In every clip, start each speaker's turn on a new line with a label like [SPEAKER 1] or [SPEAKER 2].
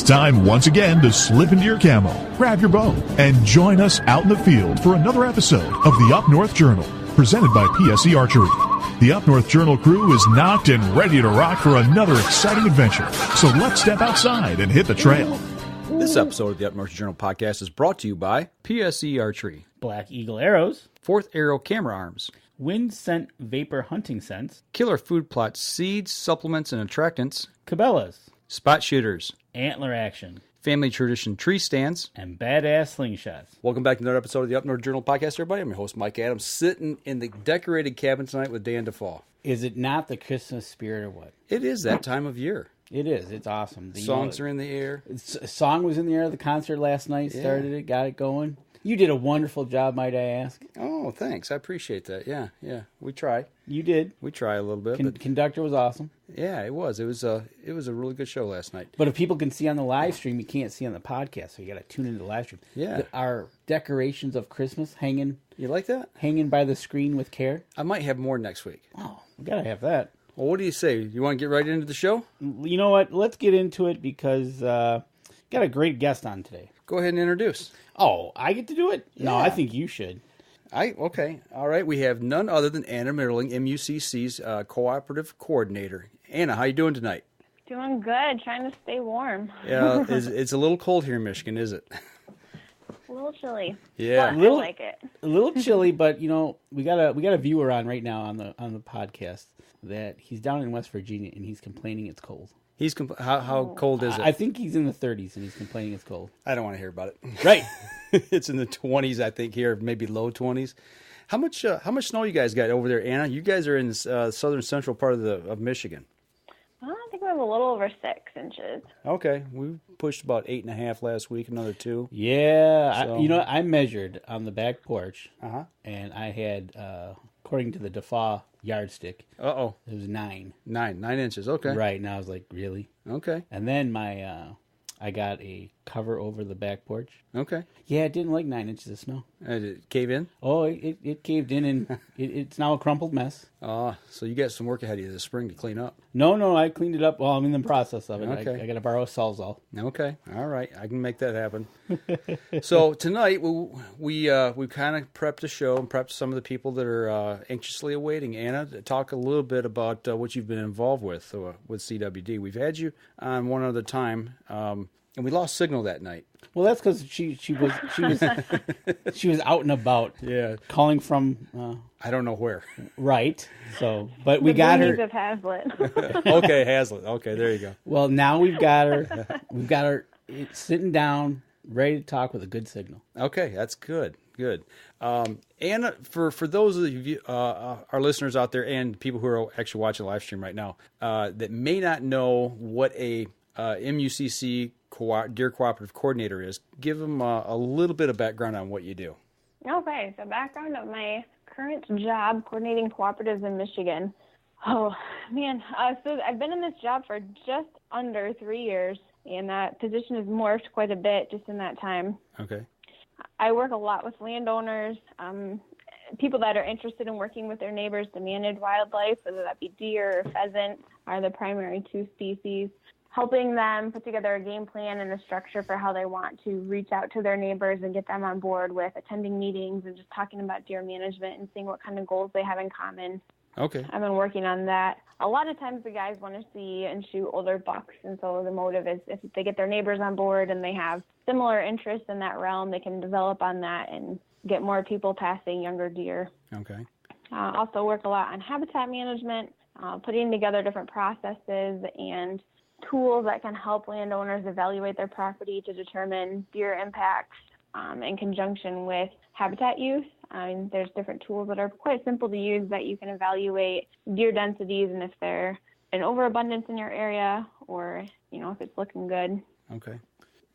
[SPEAKER 1] It's time once again to slip into your camo, grab your bow, and join us out in the field for another episode of the Up North Journal, presented by PSE Archery. The Up North Journal crew is knocked and ready to rock for another exciting adventure. So let's step outside and hit the trail.
[SPEAKER 2] This episode of the Up North Journal podcast is brought to you by PSE Archery,
[SPEAKER 3] Black Eagle Arrows,
[SPEAKER 2] Fourth Arrow Camera Arms,
[SPEAKER 3] Wind Scent Vapor Hunting Scents,
[SPEAKER 2] Killer Food Plot Seeds, Supplements, and Attractants,
[SPEAKER 3] Cabela's,
[SPEAKER 2] Spot Shooters,
[SPEAKER 3] Antler Action,
[SPEAKER 2] Family Tradition Tree Stands,
[SPEAKER 3] and Badass Slingshots.
[SPEAKER 2] Welcome back to another episode of the Up North Journal podcast, everybody. I'm your host, Mike Adams, sitting in the decorated cabin tonight with Dan DeFaul.
[SPEAKER 3] Is it not the Christmas spirit or what?
[SPEAKER 2] It is that time of year.
[SPEAKER 3] It is. It's awesome.
[SPEAKER 2] Songs are in the air.
[SPEAKER 3] A song was in the air. The concert last night started it, got it going. You did a wonderful job, might I ask.
[SPEAKER 2] Oh, thanks. I appreciate that. Yeah. We try.
[SPEAKER 3] You did.
[SPEAKER 2] We try a little bit.
[SPEAKER 3] Conductor was awesome.
[SPEAKER 2] Yeah, it was. It was a really good show last night.
[SPEAKER 3] But if people can see on the live stream, you can't see on the podcast, so you got to tune into the live stream.
[SPEAKER 2] Yeah.
[SPEAKER 3] Our decorations of Christmas hanging.
[SPEAKER 2] You like that?
[SPEAKER 3] Hanging by the screen with care.
[SPEAKER 2] I might have more next week.
[SPEAKER 3] Oh, we got to have that.
[SPEAKER 2] Well, what do you say? You want to get right into the show?
[SPEAKER 3] You know what? Let's get into it because got a great guest on today.
[SPEAKER 2] Go ahead and introduce.
[SPEAKER 3] Oh, I get to do it?
[SPEAKER 2] Yeah.
[SPEAKER 3] No, I think you should.
[SPEAKER 2] Okay. All right. We have none other than Anna Mitterling, MUCC's Cooperative Coordinator. Anna, how you doing tonight?
[SPEAKER 4] Doing good. Trying to stay warm.
[SPEAKER 2] Yeah, it's a little cold here in Michigan, is it?
[SPEAKER 4] A little chilly.
[SPEAKER 2] Yeah.
[SPEAKER 4] But I like it.
[SPEAKER 3] A little chilly, but you know, we got a viewer on right now on the podcast that he's down in West Virginia and he's complaining it's cold.
[SPEAKER 2] How cold is it?
[SPEAKER 3] I think he's in the 30s and he's complaining it's cold.
[SPEAKER 2] I don't want to hear about it.
[SPEAKER 3] Right.
[SPEAKER 2] It's in the 20s, I think, here, maybe low 20s. How much snow you guys got over there, Anna? You guys are in the southern central part of Michigan.
[SPEAKER 4] I think we have a little over 6 inches.
[SPEAKER 2] Okay, we pushed about 8.5 last week, another 2.
[SPEAKER 3] Yeah,
[SPEAKER 2] So,
[SPEAKER 3] I measured on the back porch,
[SPEAKER 2] and
[SPEAKER 3] I had, according to the DeFaw yardstick, it was 9.
[SPEAKER 2] 9 inches. Okay,
[SPEAKER 3] Right, and I was like, really?
[SPEAKER 2] Okay,
[SPEAKER 3] And then I got a cover over the back porch.
[SPEAKER 2] okay.
[SPEAKER 3] Yeah, it didn't like 9 inches of snow.
[SPEAKER 2] Did it cave in?
[SPEAKER 3] Oh, it caved in and it's now a crumpled mess.
[SPEAKER 2] So you got some work ahead of you this spring to clean up.
[SPEAKER 3] No, I cleaned it up. Well, I'm in the process of it.
[SPEAKER 2] Okay.
[SPEAKER 3] I got to borrow a Sawzall.
[SPEAKER 2] Okay, all right, I can make that happen. So tonight we kind of prepped a show and prepped some of the people that are anxiously awaiting Anna to talk a little bit about what you've been involved with CWD. We've had you on one other time, and we lost signal that night.
[SPEAKER 3] Well, that's because she was out and about.
[SPEAKER 2] Yeah,
[SPEAKER 3] calling from
[SPEAKER 2] I don't know where.
[SPEAKER 3] Right. So, but we got her.
[SPEAKER 4] Of Hazlitt.
[SPEAKER 2] Okay, Hazlitt. Okay, there you go.
[SPEAKER 3] Well, now we've got her. We've got her sitting down, ready to talk with a good signal.
[SPEAKER 2] Okay, that's good. Good. Anna, for those of you, our listeners out there and people who are actually watching the live stream right now, that may not know what a MUCC Deer Cooperative Coordinator is, give them a little bit of background on what you do.
[SPEAKER 4] Okay, so background of my current job, coordinating cooperatives in Michigan. Oh, man. So I've been in this job for just under 3 years, and that position has morphed quite a bit just in that time.
[SPEAKER 2] Okay.
[SPEAKER 4] I work a lot with landowners, people that are interested in working with their neighbors to manage wildlife, whether that be deer or pheasant are the primary 2 species, helping them put together a game plan and a structure for how they want to reach out to their neighbors and get them on board with attending meetings and just talking about deer management and seeing what kind of goals they have in common.
[SPEAKER 2] Okay.
[SPEAKER 4] I've been working on that. A lot of times the guys want to see and shoot older bucks, and so the motive is if they get their neighbors on board and they have similar interests in that realm, they can develop on that and get more people passing younger deer.
[SPEAKER 2] Okay.
[SPEAKER 4] Also work a lot on habitat management, putting together different processes and tools that can help landowners evaluate their property to determine deer impacts in conjunction with habitat use. There's different tools that are quite simple to use that you can evaluate deer densities and if they're an overabundance in your area or, if it's looking good.
[SPEAKER 2] Okay.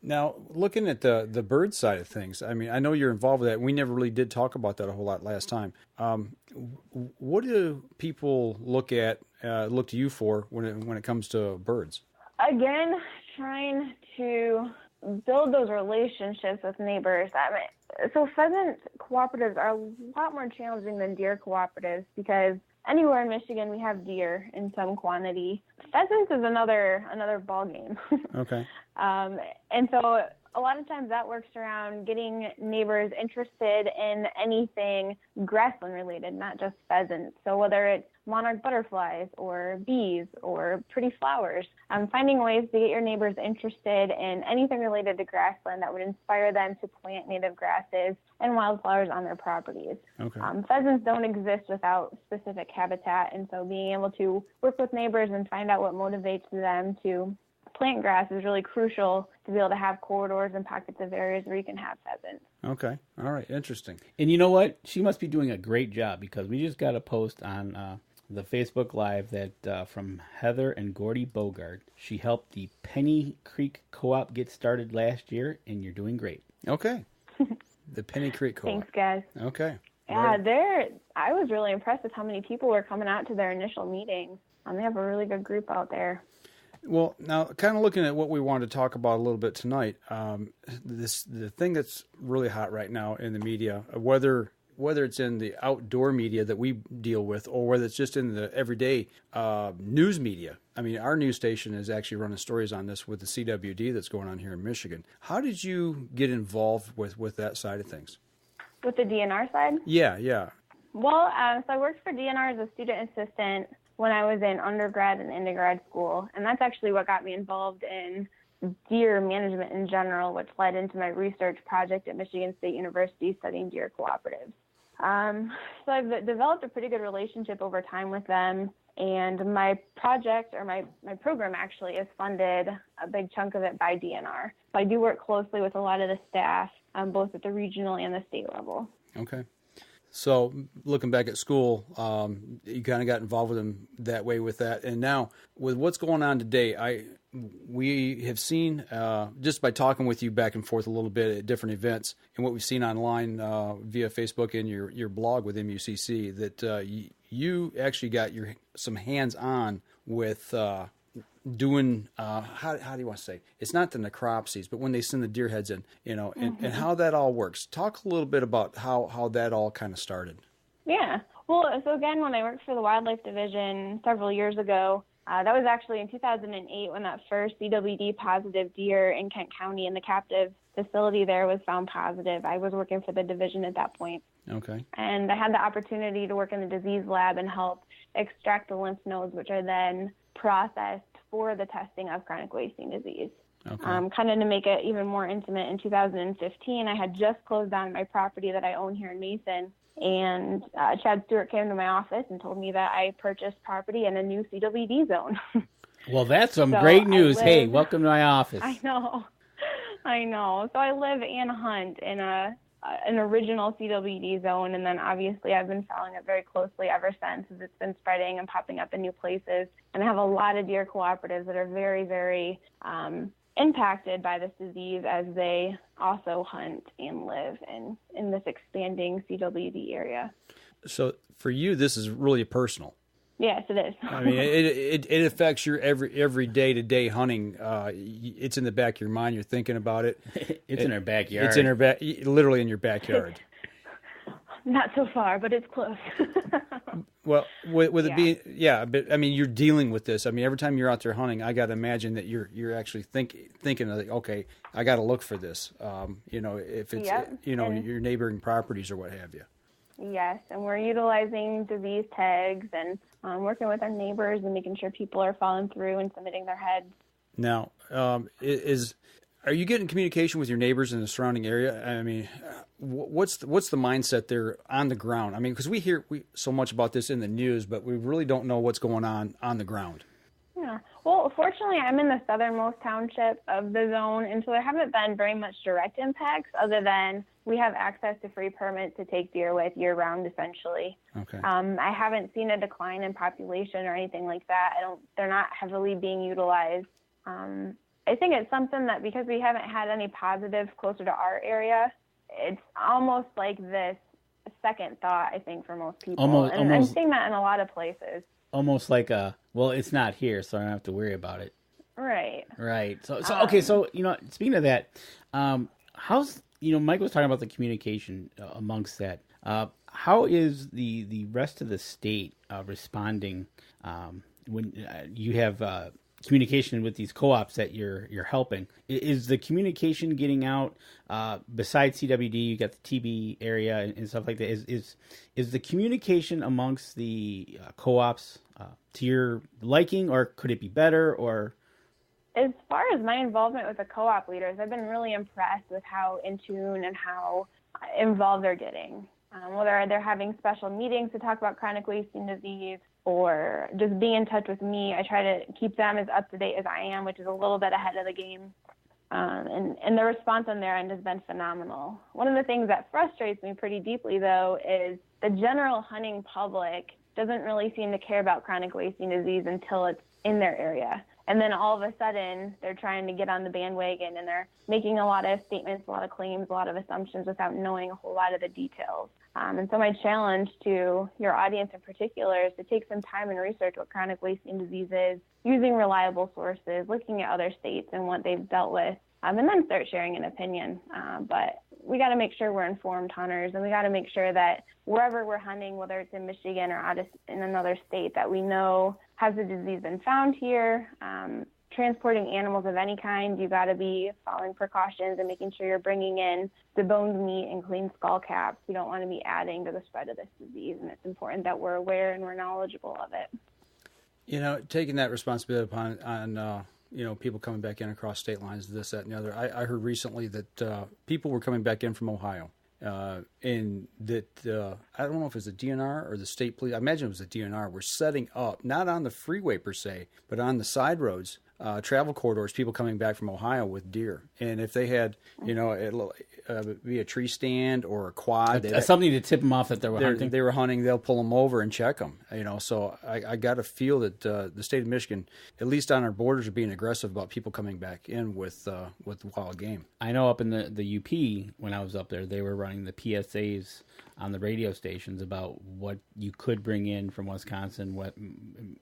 [SPEAKER 2] Now, looking at the bird side of things, I mean, I know you're involved with that. We never really did talk about that a whole lot last time. What do people look to you for when it comes to birds?
[SPEAKER 4] Again, trying to build those relationships with neighbors. So pheasant cooperatives are a lot more challenging than deer cooperatives because anywhere in Michigan we have deer in some quantity. Pheasants is another ball game.
[SPEAKER 2] Okay.
[SPEAKER 4] And so a lot of times that works around getting neighbors interested in anything grassland related, not just pheasants. So whether it's monarch butterflies or bees or pretty flowers, finding ways to get your neighbors interested in anything related to grassland that would inspire them to plant native grasses and wildflowers on their properties.
[SPEAKER 2] Okay.
[SPEAKER 4] Pheasants don't exist without specific habitat, and so being able to work with neighbors and find out what motivates them to plant grass is really crucial to be able to have corridors and pockets of areas where you can have pheasants.
[SPEAKER 2] Okay. All right. Interesting.
[SPEAKER 3] And you know what? She must be doing a great job, because we just got a post on the Facebook Live that from Heather and Gordy Bogart. She helped the Penny Creek Co-op get started last year, and you're doing great.
[SPEAKER 2] Okay. The Penny Creek Co-op.
[SPEAKER 4] Thanks, guys.
[SPEAKER 2] Okay.
[SPEAKER 4] Yeah, I was really impressed with how many people were coming out to their initial meetings. They have a really good group out there.
[SPEAKER 2] Well, now, kind of looking at what we wanted to talk about a little bit tonight, the thing that's really hot right now in the media, whether it's in the outdoor media that we deal with, or whether it's just in the everyday news media. I mean, our news station is actually running stories on this with the CWD that's going on here in Michigan. How did you get involved with that side of things?
[SPEAKER 4] With the DNR side?
[SPEAKER 2] Yeah.
[SPEAKER 4] Well, so I worked for DNR as a student assistant when I was in undergrad and undergrad school, and that's actually what got me involved in deer management in general, which led into my research project at Michigan State University studying deer cooperatives. So I've developed a pretty good relationship over time with them, and my project, or my program actually, is funded a big chunk of it by DNR. So I do work closely with a lot of the staff, both at the regional and the state level.
[SPEAKER 2] Okay. So looking back at school, you kind of got involved with them that way with that. And now with what's going on today, we have seen, just by talking with you back and forth a little bit at different events, and what we've seen online via Facebook and your blog with MUCC, that you actually got some hands-on with doing, how do you want to say? It's not the necropsies, but when they send the deer heads in, and how that all works. Talk a little bit about how that all kind of started.
[SPEAKER 4] Yeah. Well, so again, when I worked for the Wildlife Division several years ago, that was actually in 2008 when that first CWD positive deer in Kent County in the captive facility there was found positive. I was working for the division at that point.
[SPEAKER 2] Okay.
[SPEAKER 4] And I had the opportunity to work in the disease lab and help extract the lymph nodes, which are then processed for the testing of chronic wasting disease.
[SPEAKER 2] Okay.
[SPEAKER 4] Kind of to make it even more intimate, in 2015, I had just closed on my property that I own here in Mason, and Chad Stewart came to my office and told me that I purchased property in a new CWD zone.
[SPEAKER 3] Well, that's some great news. Hey, welcome to my office.
[SPEAKER 4] I know. So I live and hunt in an original CWD zone, and then obviously I've been following it very closely ever since, as it's been spreading and popping up in new places. And I have a lot of deer cooperatives that are very, very impacted by this disease, as they also hunt and live in this expanding CWD area.
[SPEAKER 2] So for you, this is really personal.
[SPEAKER 4] Yes, it is.
[SPEAKER 2] I mean, it affects your every day-to-day hunting. It's in the back of your mind. You're thinking about it.
[SPEAKER 3] It's in our backyard.
[SPEAKER 2] It's in our literally in your backyard.
[SPEAKER 4] Not so far, but it's close.
[SPEAKER 2] Well, with it being, but I mean, you're dealing with this. I mean, every time you're out there hunting, I got to imagine that you're actually thinking like, okay, I got to look for this. If it's your neighboring properties or what have you.
[SPEAKER 4] Yes, and we're utilizing disease tags and working with our neighbors and making sure people are following through and submitting their heads. Now,
[SPEAKER 2] are you getting communication with your neighbors in the surrounding area? I mean, what's the mindset there on the ground? I mean, because we hear so much about this in the news, but we really don't know what's going on the ground.
[SPEAKER 4] Yeah. Well, fortunately, I'm in the southernmost township of the zone, and so there haven't been very much direct impacts, other than we have access to free permits to take deer with year-round, essentially.
[SPEAKER 2] Okay.
[SPEAKER 4] I haven't seen a decline in population or anything like that. They're not heavily being utilized. I think it's something that, because we haven't had any positives closer to our area, it's almost like this second thought, I think, for most people. And I'm seeing that in a lot of places.
[SPEAKER 3] Almost like it's not here, so I don't have to worry about it.
[SPEAKER 4] Right.
[SPEAKER 3] So okay. So speaking of that, how's Mike was talking about the communication amongst that. How is the rest of the state responding when you have communication with these co-ops that you're helping. Is the communication getting out, besides CWD, you got the TB area and stuff like that, is the communication amongst the co-ops to your liking, or could it be better? Or
[SPEAKER 4] as far as my involvement with the co-op leaders, I've been really impressed with how in tune and how involved they're getting. Whether they're having special meetings to talk about chronic wasting disease or just being in touch with me, I try to keep them as up to date as I am, which is a little bit ahead of the game. And the response on their end has been phenomenal. One of the things that frustrates me pretty deeply, though, is the general hunting public doesn't really seem to care about chronic wasting disease until it's in their area. And then all of a sudden, they're trying to get on the bandwagon, and they're making a lot of statements, a lot of claims, a lot of assumptions without knowing a whole lot of the details. And so my challenge to your audience in particular is to take some time and research what chronic wasting disease is, using reliable sources, looking at other states and what they've dealt with, and then start sharing an opinion. But we got to make sure we're informed hunters, and we got to make sure that wherever we're hunting, whether it's in Michigan or in another state, that we know, has the disease been found here? Transporting animals of any kind, you got to be following precautions and making sure you're bringing in deboned meat and clean skull caps. We don't want to be adding to the spread of this disease, and it's important that we're aware and we're knowledgeable of it.
[SPEAKER 2] You know, taking that responsibility on people coming back in across state lines, this, that, and the other. I heard recently that people were coming back in from Ohio, and that I don't know if it was the DNR or the state police. I imagine it was the DNR. Were setting up, not on the freeway per se, but on the side roads, travel corridors, people coming back from Ohio with deer. And if they had, be a tree stand or a quad,
[SPEAKER 3] something to tip them off that they were hunting.
[SPEAKER 2] They were hunting. They'll pull them over and check them. So I got to feel that the state of Michigan, at least on our borders, are being aggressive about people coming back in with wild game.
[SPEAKER 3] I know up in the UP, when I was up there, they were running the PSAs on the radio stations about what you could bring in from Wisconsin,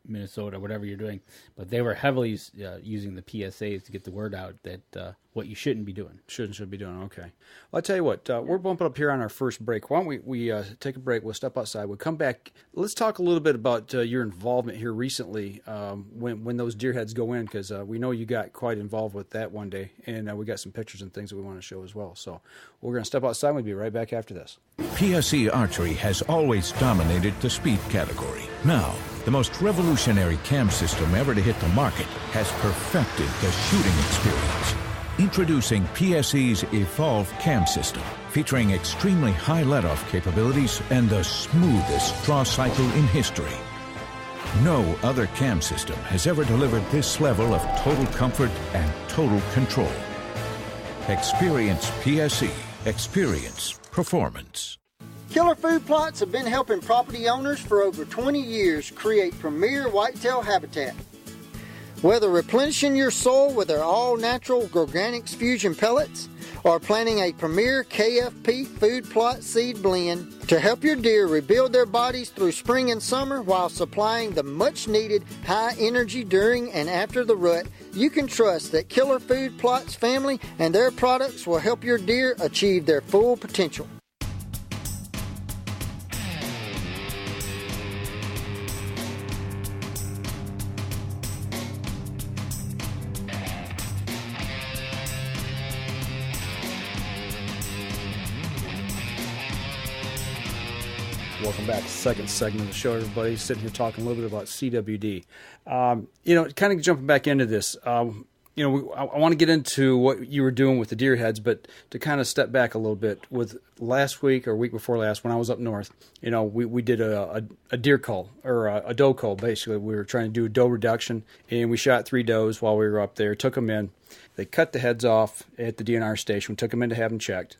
[SPEAKER 3] Minnesota, whatever you're doing. But they were heavily using the PSAs to get the word out that what you shouldn't be doing.
[SPEAKER 2] Should be doing, okay. Well, I'll tell you what, we're bumping up here on our first break. Why don't we take a break, we'll step outside, we'll come back. Let's talk a little bit about your involvement here recently when those deer heads go in, because we know you got quite involved with that one day, and we got some pictures and things that we want to show as well. So we're going to step outside, we'll be right back after this.
[SPEAKER 5] PSE Archery has always dominated the speed category. Now, the most revolutionary cam system ever to hit the market has perfected the shooting experience. Introducing PSE's Evolve Cam System, featuring extremely high let-off capabilities and the smoothest draw cycle in history. No other cam system has ever delivered this level of total comfort and total control. Experience PSE. Experience performance.
[SPEAKER 6] Killer Food Plots have been helping property owners for over 20 years create premier whitetail habitat. Whether replenishing your soil with their all-natural Organics Fusion pellets or planting a premier KFP food plot seed blend to help your deer rebuild their bodies through spring and summer while supplying the much-needed high energy during and after the rut, you can trust that Killer Food Plots family and their products will help your deer achieve their full potential.
[SPEAKER 2] Welcome back. Second segment of the show, everybody. Sitting here talking a little bit about CWD. Kind of jumping back into this. I want to get into what you were doing with the deer heads, but to kind of step back a little bit, with last week or week before last, when I was up north, we did a deer cull, or a doe cull, basically. We were trying to do a doe reduction, and we shot 3 does while we were up there, took them in. They cut the heads off at the DNR station. We took them in to have them checked.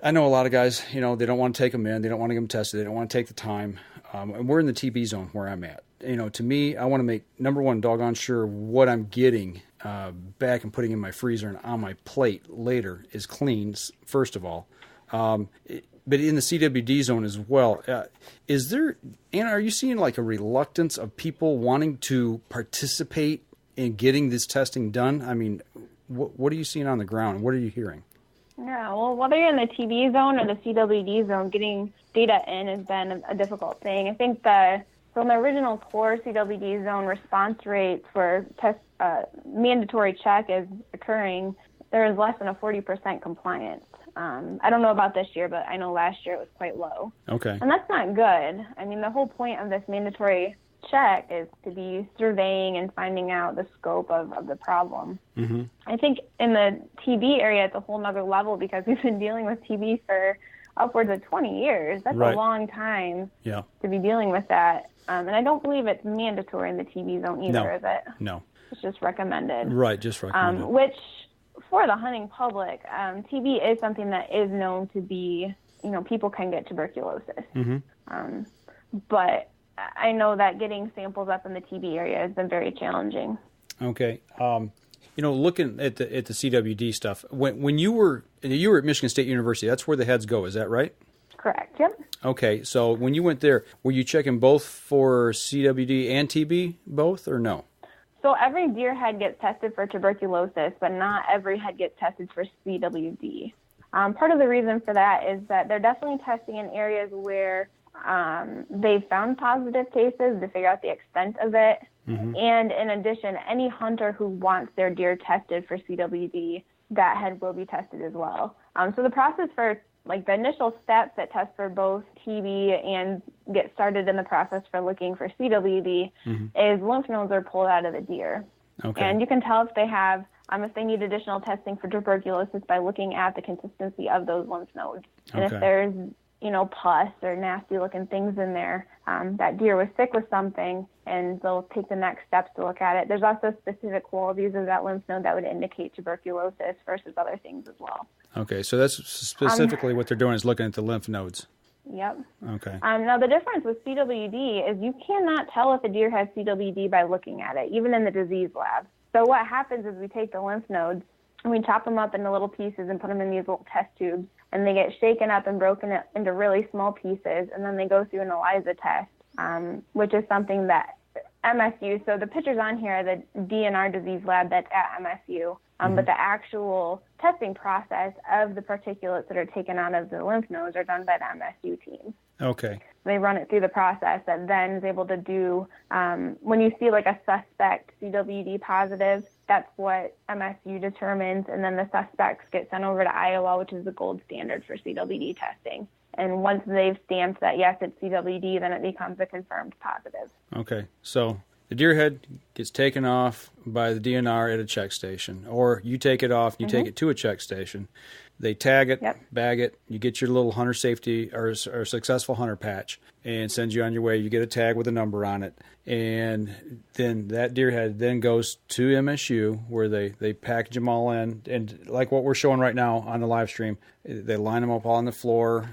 [SPEAKER 2] I know a lot of guys, they don't want to take them in. They don't want to get them tested. They don't want to take the time. And we're in the TB zone where I'm at. To me, I want to make, number one, doggone sure what I'm getting back and putting in my freezer and on my plate later is clean, first of all. But in the CWD zone as well, Anna, are you seeing like a reluctance of people wanting to participate in getting this testing done? I mean, what are you seeing on the ground? What are you hearing?
[SPEAKER 4] Yeah, well, whether you're in the TB zone or the CWD zone, getting data in has been a difficult thing. I think the So in the original core CWD zone, response rates for mandatory check is occurring. There is less than a 40% compliance. I don't know about this year, but I know last year it was quite low.
[SPEAKER 2] Okay.
[SPEAKER 4] And that's not good. I mean, the whole point of this mandatory check is to be surveying and finding out the scope of the problem.
[SPEAKER 2] Mm-hmm.
[SPEAKER 4] I think in the TB area, it's a whole nother level because we've been dealing with TB for upwards of 20 years. That's
[SPEAKER 2] Right.
[SPEAKER 4] a long time
[SPEAKER 2] Yeah.
[SPEAKER 4] to be dealing with that. And I don't believe it's mandatory in the TB zone either, is it?
[SPEAKER 2] No.
[SPEAKER 4] It's just recommended.
[SPEAKER 2] Right, just recommended.
[SPEAKER 4] Which, for the hunting public, TB is something that is known to be, people can get tuberculosis.
[SPEAKER 2] Mm-hmm.
[SPEAKER 4] But I know that getting samples up in the TB area has been very challenging.
[SPEAKER 2] Okay. Looking at the CWD stuff, when you were at Michigan State University, that's where the heads go, is that right?
[SPEAKER 4] Correct, yep.
[SPEAKER 2] Okay, so when you went there, were you checking both for CWD and TB, both, or no?
[SPEAKER 4] So every deer head gets tested for tuberculosis, but not every head gets tested for CWD. Part of the reason for that is that they're definitely testing in areas where they've found positive cases to figure out the extent of it. Mm-hmm. And in addition, any hunter who wants their deer tested for CWD, that head will be tested as well. So the process for the initial steps that test for both TB and get started in the process for looking for CWD is lymph nodes are pulled out of the deer.
[SPEAKER 2] Okay.
[SPEAKER 4] And you can tell if they have, if they need additional testing for tuberculosis by looking at the consistency of those lymph nodes. And if there's, pus or nasty looking things in there, that deer was sick with something, and they'll take the next steps to look at it. There's also specific qualities of that lymph node that would indicate tuberculosis versus other things as well.
[SPEAKER 2] Okay, so that's specifically what they're doing is looking at the lymph nodes.
[SPEAKER 4] Yep.
[SPEAKER 2] Okay.
[SPEAKER 4] Now, the difference with CWD is you cannot tell if a deer has CWD by looking at it, even in the disease lab. So what happens is we take the lymph nodes and we chop them up into little pieces and put them in these little test tubes, and they get shaken up and broken into really small pieces, and then they go through an ELISA test, which is something that MSU, so the pictures on here are the DNR disease lab that's at MSU, but the actual testing process of the particulates that are taken out of the lymph nodes are done by the MSU team.
[SPEAKER 2] Okay.
[SPEAKER 4] They run it through the process that then is able to do, when you see a suspect CWD positive, that's what MSU determines, and then the suspects get sent over to Iowa, which is the gold standard for CWD testing. And once they've stamped that, yes, it's CWD, then it becomes a confirmed positive.
[SPEAKER 2] Okay. So the deer head gets taken off by the DNR at a check station, or you take it off and you take it to a check station. They tag it, bag it, you get your little hunter safety or successful hunter patch and send you on your way. You get a tag with a number on it. And then that deer head then goes to MSU where they package them all in. And like what we're showing right now on the live stream, they line them up on the floor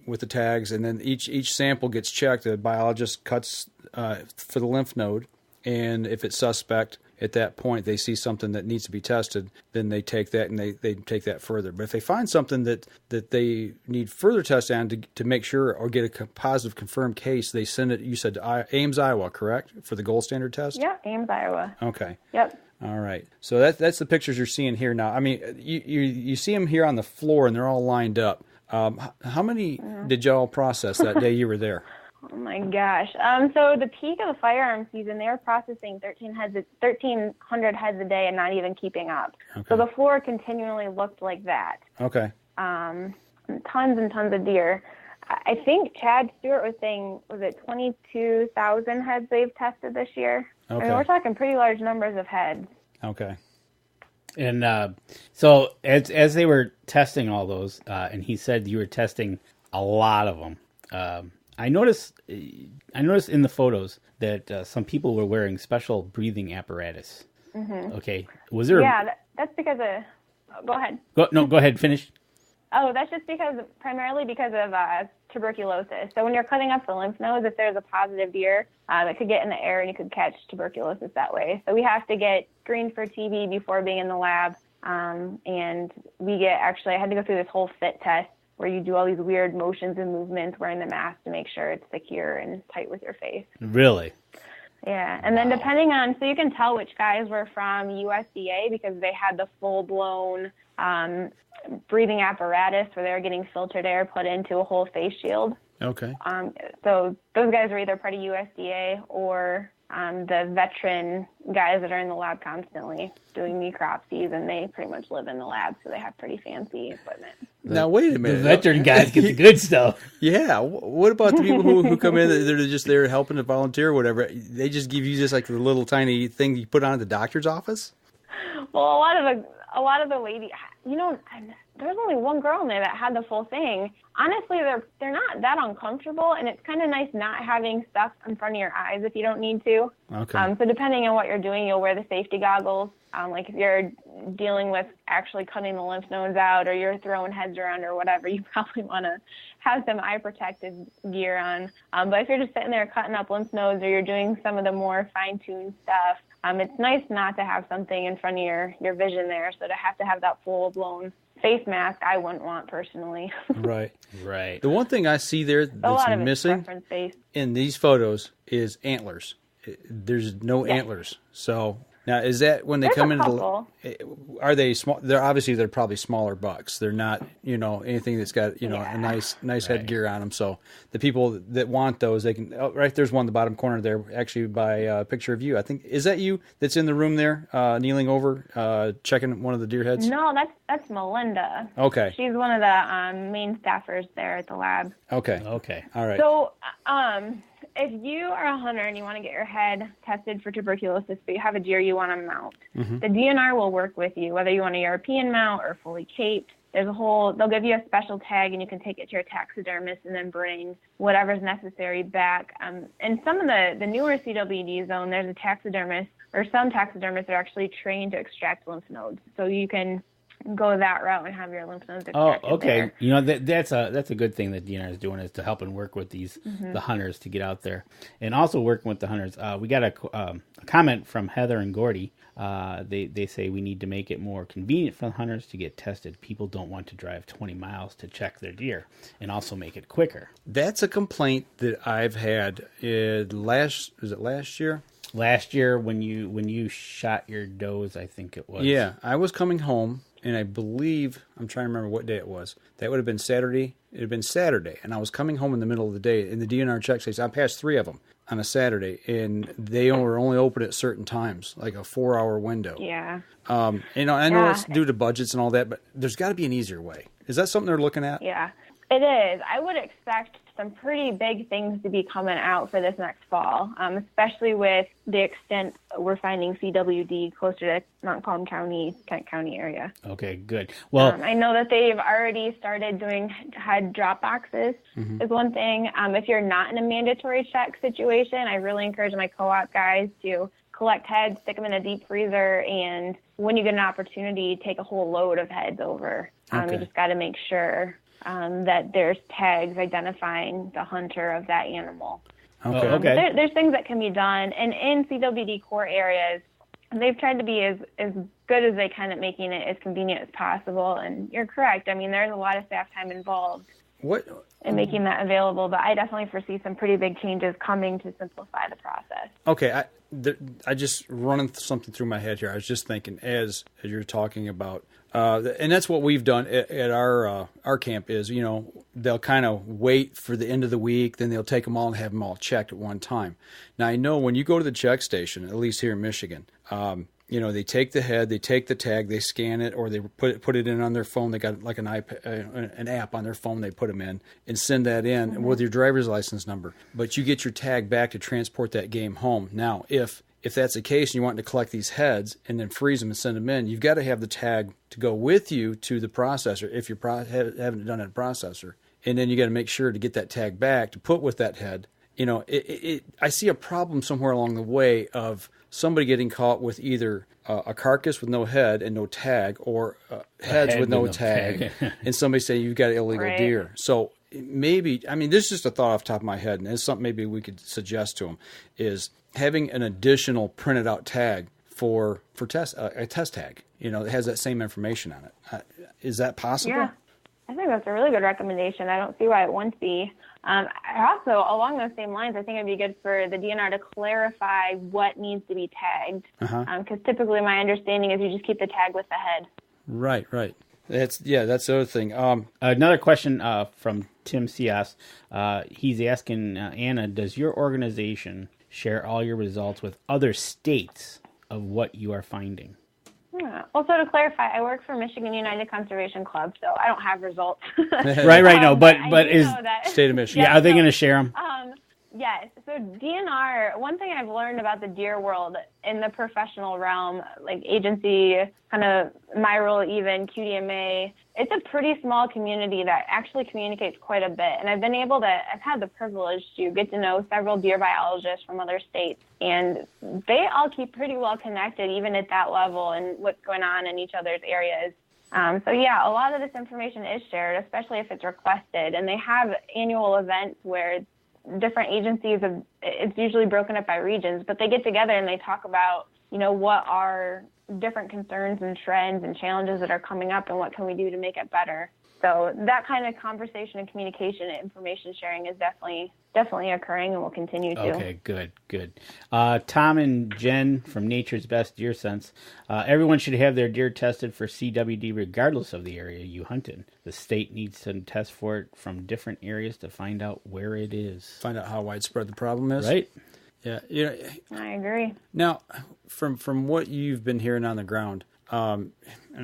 [SPEAKER 2] with the tags. And then each sample gets checked. The biologist cuts for the lymph node. And if it's suspect, at that point they see something that needs to be tested, then they take that and they take that further. But if they find something that they need further tests on to make sure or get a positive confirmed case, they send it, you said Ames, Iowa, correct? For the gold standard test?
[SPEAKER 4] Yeah, Ames, Iowa.
[SPEAKER 2] Okay.
[SPEAKER 4] Yep.
[SPEAKER 2] All right. So that's the pictures you're seeing here now. I mean, you see them here on the floor and they're all lined up. How many did y'all process that day you were there?
[SPEAKER 4] Oh my gosh. So the peak of the firearm season, they were processing 1,300 heads a day and not even keeping up.
[SPEAKER 2] Okay.
[SPEAKER 4] So the floor continually looked like that.
[SPEAKER 2] Okay.
[SPEAKER 4] Tons and tons of deer. I think Chad Stewart was saying, was it 22,000 heads they've tested this year?
[SPEAKER 2] Okay.
[SPEAKER 4] I mean, we're talking pretty large numbers of heads.
[SPEAKER 2] Okay.
[SPEAKER 3] And so as they were testing all those, and he said you were testing a lot of them, I noticed in the photos that some people were wearing special breathing apparatus. Mm-hmm. Okay, was there?
[SPEAKER 4] Yeah, that's because of. Go ahead.
[SPEAKER 3] Go ahead. Finish.
[SPEAKER 4] Oh, that's just primarily because of tuberculosis. So when you're cutting up the lymph nodes, if there's a positive deer, it could get in the air and you could catch tuberculosis that way. So we have to get screened for TB before being in the lab, and I had to go through this whole fit test, where you do all these weird motions and movements wearing the mask to make sure it's secure and tight with your face.
[SPEAKER 3] Really?
[SPEAKER 4] Yeah. And then depending on, so you can tell which guys were from USDA because they had the full-blown breathing apparatus where they were getting filtered air put into a whole face shield.
[SPEAKER 2] Okay.
[SPEAKER 4] So those guys are either part of USDA or the veteran guys that are in the lab constantly doing necropsies, and they pretty much live in the lab, so they have pretty fancy equipment.
[SPEAKER 2] Now, wait a minute.
[SPEAKER 3] The veteran guys get the good stuff.
[SPEAKER 2] Yeah. What about the people who come in, they're just there helping to volunteer or whatever? They just give you just like the little tiny thing you put on at the doctor's office?
[SPEAKER 4] Well, a lot of the ladies, there was only one girl in there that had the full thing. Honestly, they're not that uncomfortable, and it's kind of nice not having stuff in front of your eyes if you don't need to.
[SPEAKER 2] Okay.
[SPEAKER 4] So depending on what you're doing, you'll wear the safety goggles. Like if you're dealing with actually cutting the lymph nodes out, or you're throwing heads around or whatever, you probably want to have some eye protective gear on. But if you're just sitting there cutting up lymph nodes, or you're doing some of the more fine-tuned stuff, it's nice not to have something in front of your vision there. So to have that full-blown face mask, I wouldn't want personally.
[SPEAKER 2] Right.
[SPEAKER 3] Right.
[SPEAKER 2] The one thing I see there that's missing in these photos is antlers. There's no antlers. So now, is that when they come into are they small? They're probably smaller bucks. They're not, anything that's got, a nice headgear on them. So the people that want those, they can, right there's one in the bottom corner there, actually by a picture of you. I think, is that you that's in the room there, kneeling over, checking one of the deer heads?
[SPEAKER 4] No, that's Melinda.
[SPEAKER 2] Okay.
[SPEAKER 4] She's one of the main staffers there at the lab.
[SPEAKER 2] Okay. All right.
[SPEAKER 4] So, if you are a hunter and you want to get your head tested for tuberculosis, but you have a deer you want to mount, the DNR will work with you, whether you want a European mount or fully caped. They'll give you a special tag, and you can take it to your taxidermist and then bring whatever's necessary back. In some of the newer CWD zone, there's a taxidermist, or some taxidermists are actually trained to extract lymph nodes. So you can go that route and have your lymph nodes extracted.
[SPEAKER 3] Oh, okay.
[SPEAKER 4] There.
[SPEAKER 3] That's a good thing that DNR is doing, is to help and work with the hunters to get out there, and also working with the hunters. We got a comment from Heather and Gordy. They say we need to make it more convenient for the hunters to get tested. People don't want to drive 20 miles to check their deer, and also make it quicker.
[SPEAKER 2] That's a complaint that I've had last year?
[SPEAKER 3] Last year when you shot your does, I think it was.
[SPEAKER 2] Yeah, I was coming home, and I believe, I'm trying to remember what day it was. That would have been Saturday. It had been Saturday, and I was coming home in the middle of the day, and the DNR check stations, I passed 3 of them on a Saturday, and they were only open at certain times, like a 4-hour window.
[SPEAKER 4] Yeah.
[SPEAKER 2] I know it's due to budgets and all that, but there's got to be an easier way. Is that something they're looking at?
[SPEAKER 4] Yeah, it is. I would expect some pretty big things to be coming out for this next fall, especially with the extent we're finding CWD closer to Montcalm County, Kent County area.
[SPEAKER 3] Okay, good. Well,
[SPEAKER 4] I know that they've already started doing head drop boxes is one thing. If you're not in a mandatory check situation, I really encourage my co-op guys to collect heads, stick them in a deep freezer, and when you get an opportunity, take a whole load of heads over. You just got to make sure that there's tags identifying the hunter of that animal.
[SPEAKER 2] Okay.
[SPEAKER 4] There's things that can be done, and in CWD core areas, they've tried to be as good as they can at making it as convenient as possible. And you're correct. I mean, there's a lot of staff time involved in making that available, but I definitely foresee some pretty big changes coming to simplify the process.
[SPEAKER 2] Okay, I just running something through my head here. I was just thinking as you're talking about, and that's what we've done at our camp is, they'll kind of wait for the end of the week, then they'll take them all and have them all checked at one time. Now, I know when you go to the check station, at least here in Michigan, they take the head, they take the tag, they scan it, or they put it in on their phone. They got like an app on their phone. They put them in and send that in with your driver's license number. But you get your tag back to transport that game home. Now, if that's the case and you want to collect these heads and then freeze them and send them in, you've got to have the tag to go with you to the processor if you haven't done it at a processor. And then you got to make sure to get that tag back to put with that head. I see a problem somewhere along the way of somebody getting caught with either a carcass with no head and no tag, or heads with no tag, and somebody say you've got illegal deer. So maybe, this is just a thought off the top of my head, and it's something maybe we could suggest to them, is having an additional printed out tag for a test tag, that has that same information on it. Is that possible?
[SPEAKER 4] Yeah, I think that's a really good recommendation. I don't see why it wouldn't be. Also, along those same lines, I think it'd be good for the DNR to clarify what needs to be tagged. Because typically my understanding is you just keep the tag with the head.
[SPEAKER 2] Right. That's the other thing.
[SPEAKER 3] Another question from Tim Cias. He's asking, Anna, does your organization share all your results with other states of what you are finding?
[SPEAKER 4] Yeah. Also, to clarify, I work for Michigan United Conservation Club, so I don't have results.
[SPEAKER 3] Right. No, but is
[SPEAKER 2] State of Michigan?
[SPEAKER 3] Yeah, are they going to share them?
[SPEAKER 4] Yes. So DNR, one thing I've learned about the deer world in the professional realm, like agency, kind of my role even, QDMA, it's a pretty small community that actually communicates quite a bit. And I've had the privilege to get to know several deer biologists from other states. And they all keep pretty well connected, even at that level, and what's going on in each other's areas. So yeah, a lot of this information is shared, especially if it's requested. And they have annual events where different agencies it's usually broken up by regions, but they get together and they talk about, what are different concerns and trends and challenges that are coming up and what can we do to make it better. So that kind of conversation and communication and information sharing is definitely occurring and will continue to.
[SPEAKER 3] Okay, good. Tom and Jen from Nature's Best Deer Sense. Everyone should have their deer tested for CWD regardless of the area you hunt in. The state needs to test for it from different areas to find out where it is.
[SPEAKER 2] Find out how widespread the problem is.
[SPEAKER 3] Right.
[SPEAKER 2] Yeah.
[SPEAKER 4] I agree.
[SPEAKER 2] Now, from what you've been hearing on the ground, and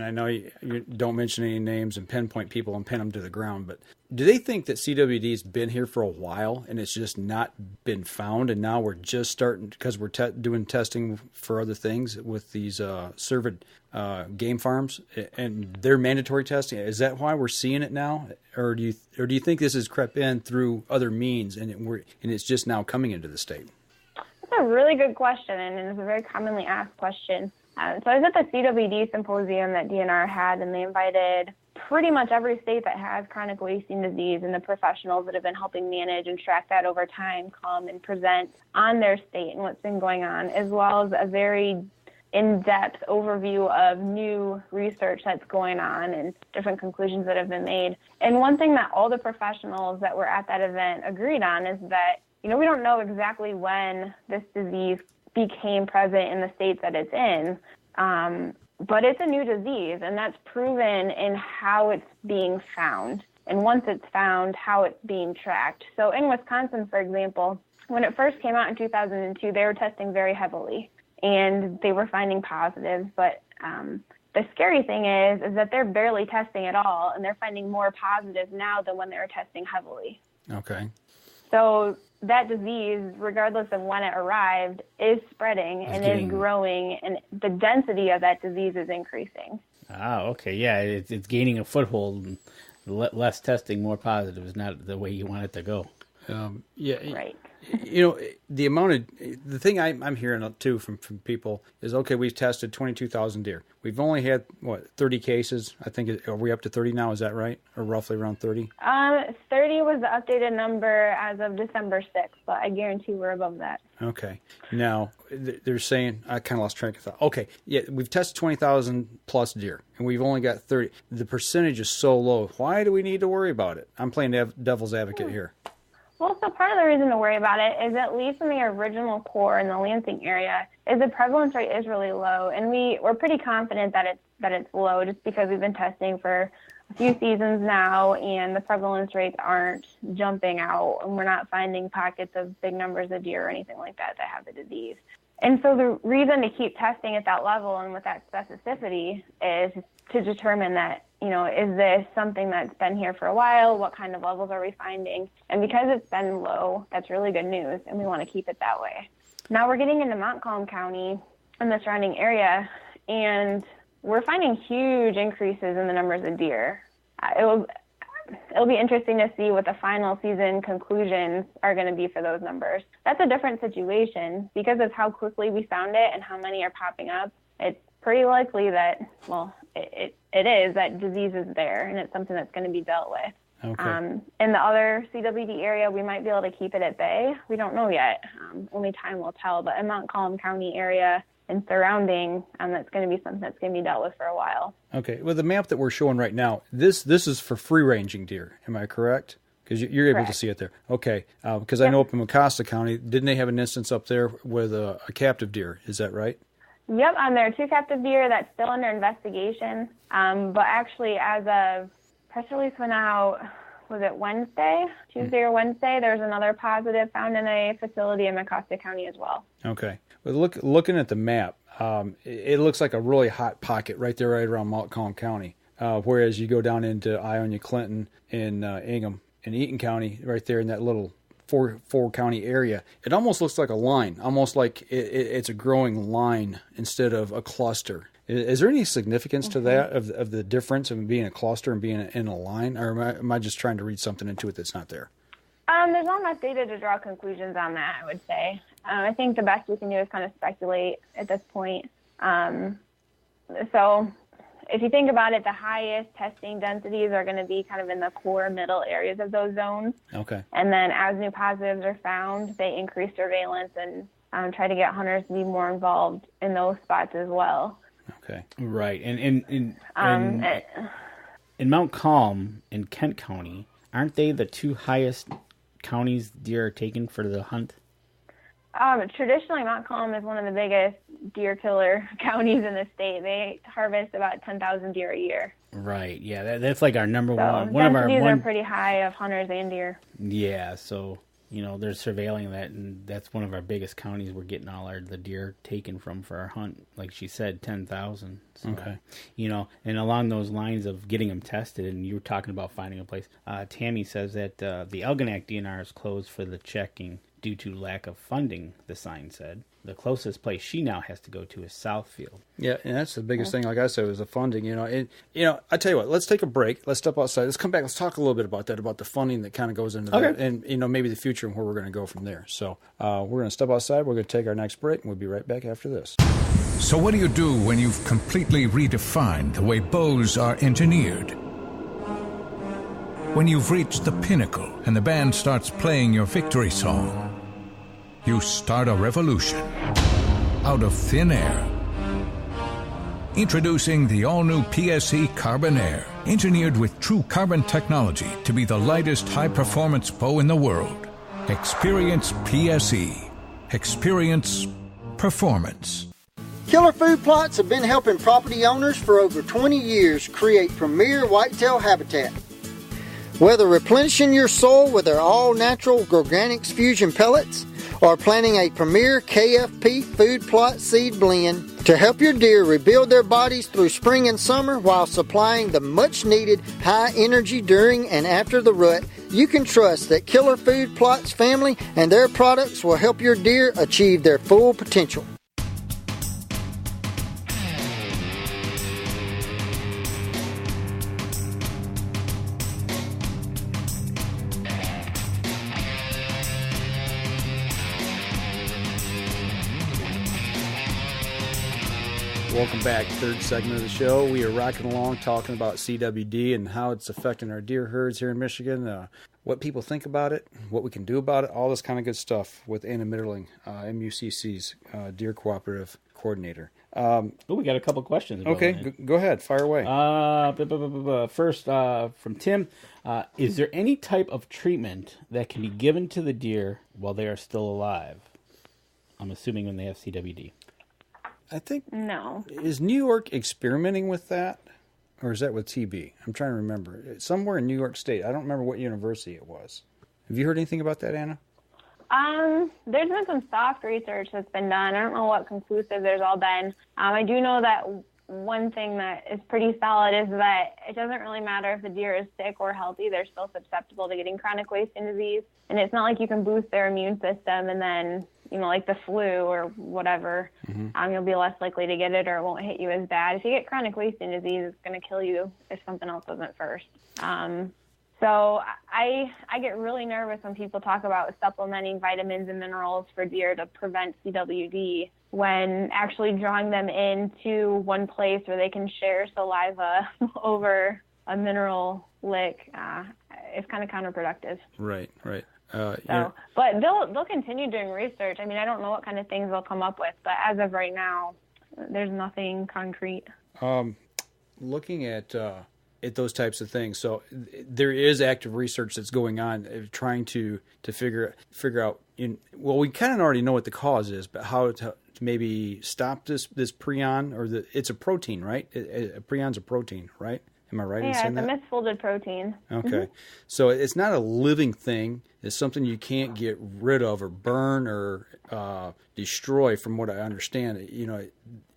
[SPEAKER 2] I know you don't mention any names and pinpoint people and pin them to the ground, but do they think that CWD's been here for a while and it's just not been found, and now we're just starting because we're doing testing for other things with these served game farms and their mandatory testing? Is that why we're seeing it now, or do you think this has crept in through other means and it's just now coming into the state?
[SPEAKER 4] That's a really good question, and it's a very commonly asked question. So I was at the CWD symposium that DNR had, and they invited pretty much every state that has chronic wasting disease and the professionals that have been helping manage and track that over time come and present on their state and what's been going on, as well as a very in-depth overview of new research that's going on and different conclusions that have been made. And one thing that all the professionals that were at that event agreed on is that, we don't know exactly when this disease became present in the states that it's in, but it's a new disease, and that's proven in how it's being found. And once it's found, how it's being tracked. So in Wisconsin, for example, when it first came out in 2002, they were testing very heavily, and they were finding positives. But the scary thing is that they're barely testing at all, and they're finding more positives now than when they were testing heavily.
[SPEAKER 2] Okay.
[SPEAKER 4] So that disease, regardless of when it arrived, is spreading and is growing, and the density of that disease is increasing.
[SPEAKER 3] Okay. Yeah, it's gaining a foothold. And less testing, more positive is not the way you want it to go.
[SPEAKER 4] Right.
[SPEAKER 2] The thing I'm hearing too from people is, okay, we've tested 22,000 deer. We've only had 30 cases. I think, are we up to 30 now? Is that right? Or roughly around 30?
[SPEAKER 4] 30 was the updated number as of December 6th, but I guarantee we're above that.
[SPEAKER 2] Okay. Now they're saying, I kind of lost track of thought. Okay. Yeah. We've tested 20,000 plus deer and we've only got 30. The percentage is so low. Why do we need to worry about it? I'm playing devil's advocate here.
[SPEAKER 4] Well, so part of the reason to worry about it is, at least in the original core in the Lansing area, is the prevalence rate is really low, and we're pretty confident that it's low just because we've been testing for a few seasons now, and the prevalence rates aren't jumping out, and we're not finding pockets of big numbers of deer or anything like that have the disease. And so the reason to keep testing at that level and with that specificity is to determine that, is this something that's been here for a while? What kind of levels are we finding? And because it's been low, that's really good news, and we want to keep it that way. Now we're getting into Montcalm County and the surrounding area, and we're finding huge increases in the numbers of deer. It'll be interesting to see what the final season conclusions are going to be for those numbers. That's a different situation because of how quickly we found it and how many are popping up. It's pretty likely that, it is, that disease is there, and it's something that's going to be dealt with.
[SPEAKER 2] Okay.
[SPEAKER 4] In the other CWD area, we might be able to keep it at bay. We don't know yet. Only time will tell. But in Montcalm County area and surrounding, that's going to be something that's going to be dealt with for a while.
[SPEAKER 2] Okay. Well, the map that we're showing right now, this is for free-ranging deer. Am I correct? Because you're able to see it there. Okay. Because I know up in Mecosta County, didn't they have an instance up there with a captive deer? Is that right?
[SPEAKER 4] Yep, there are 2 captive deer that's still under investigation. But actually, as of press release went out, was it Tuesday or Wednesday? There's another positive found in a facility in Mecosta County as well.
[SPEAKER 2] Okay. Well, looking at the map, it looks like a really hot pocket right there, right around Montcalm County. Whereas you go down into Ionia, Clinton, and Ingham, and Eaton County, right there in that little four county area, it almost looks like a line, almost like it's a growing line instead of a cluster. Is there any significance to that of the difference of being a cluster and being in a line, or am I just trying to read something into it that's not there?
[SPEAKER 4] There's not enough data to draw conclusions on that, I would say. I think the best we can do is kind of speculate at this point. So if you think about it, the highest testing densities are going to be kind of in the core middle areas of those zones.
[SPEAKER 2] Okay.
[SPEAKER 4] And then as new positives are found, they increase surveillance and try to get hunters to be more involved in those spots as well.
[SPEAKER 2] Okay.
[SPEAKER 3] Right. And in Montcalm in Kent County, aren't they the 2 highest counties deer are taken for the hunt?
[SPEAKER 4] Traditionally, Montcalm is one of the biggest deer killer counties in the state. They harvest about 10,000 deer a year.
[SPEAKER 3] Right. Yeah, that's like our number one.
[SPEAKER 4] Densities are pretty high of hunters and deer.
[SPEAKER 3] Yeah. So they're surveilling that, and that's one of our biggest counties. We're getting all the deer taken from for our hunt. Like she said, 10,000. So,
[SPEAKER 2] okay.
[SPEAKER 3] And along those lines of getting them tested, and you were talking about finding a place. Tammy says that the Algonac DNR is closed for the checking due to lack of funding, the sign said. The closest place she now has to go to is Southfield.
[SPEAKER 2] Yeah, and that's the biggest thing, like I said, was the funding. I tell you what, let's take a break. Let's step outside. Let's come back. Let's talk a little bit about that, about the funding that kind of goes into that, and, maybe the future and where we're going to go from there. So we're going to step outside. We're going to take our next break, and we'll be right back after this.
[SPEAKER 5] So what do you do when you've completely redefined the way bows are engineered? When you've reached the pinnacle and the band starts playing your victory song, you start a revolution out of thin air. Introducing the all-new PSE Carbon Air, engineered with true carbon technology to be the lightest high-performance bow in the world. Experience PSE. Experience performance.
[SPEAKER 6] Killer Food Plots have been helping property owners for over 20 years create premier whitetail habitat. Whether replenishing your soil with their all-natural Organics Fusion pellets, or planting a premier KFP food plot seed blend to help your deer rebuild their bodies through spring and summer while supplying the much needed high energy during and after the rut, you can trust that Killer Food Plots family and their products will help your deer achieve their full potential.
[SPEAKER 2] Welcome back. Third segment of the show. We are rocking along talking about CWD and how it's affecting our deer herds here in Michigan, what people think about it, what we can do about it, all this kind of good stuff with Anna Mitterling, MUCC's Deer Cooperative Coordinator.
[SPEAKER 3] We got a couple questions.
[SPEAKER 2] Okay, go ahead. Fire away.
[SPEAKER 3] First, from Tim, is there any type of treatment that can be given to the deer while they are still alive? I'm assuming when they have CWD.
[SPEAKER 2] I think
[SPEAKER 4] no.
[SPEAKER 2] Is New York experimenting with that, or is that with TB? I'm trying to remember. It's somewhere in New York State. I don't remember what university it was. Have you heard anything about that, Anna?
[SPEAKER 4] There's been some soft research that's been done. I don't know what conclusive there's all been. I do know that one thing that is pretty solid is that it doesn't really matter if the deer is sick or healthy. They're still susceptible to getting chronic wasting disease. And it's not like you can boost their immune system and then, like the flu or whatever, you'll be less likely to get it or it won't hit you as bad. If you get chronic wasting disease, it's going to kill you if something else doesn't first. So I get really nervous when people talk about supplementing vitamins and minerals for deer to prevent CWD when actually drawing them into one place where they can share saliva over a mineral lick is kind of counterproductive.
[SPEAKER 2] Right.
[SPEAKER 4] But they'll continue doing research. I mean, I don't know what kind of things they'll come up with, but as of right now, there's nothing concrete.
[SPEAKER 2] Looking at those types of things, so there is active research that's going on, trying to figure out. We kind of already know what the cause is, but how maybe stop this prion, or it's a protein, right? A prion's a protein, right? Am I right in saying that?
[SPEAKER 4] Yeah, it's a misfolded protein.
[SPEAKER 2] Okay. So it's not a living thing. It's something you can't get rid of or burn or destroy, from what I understand.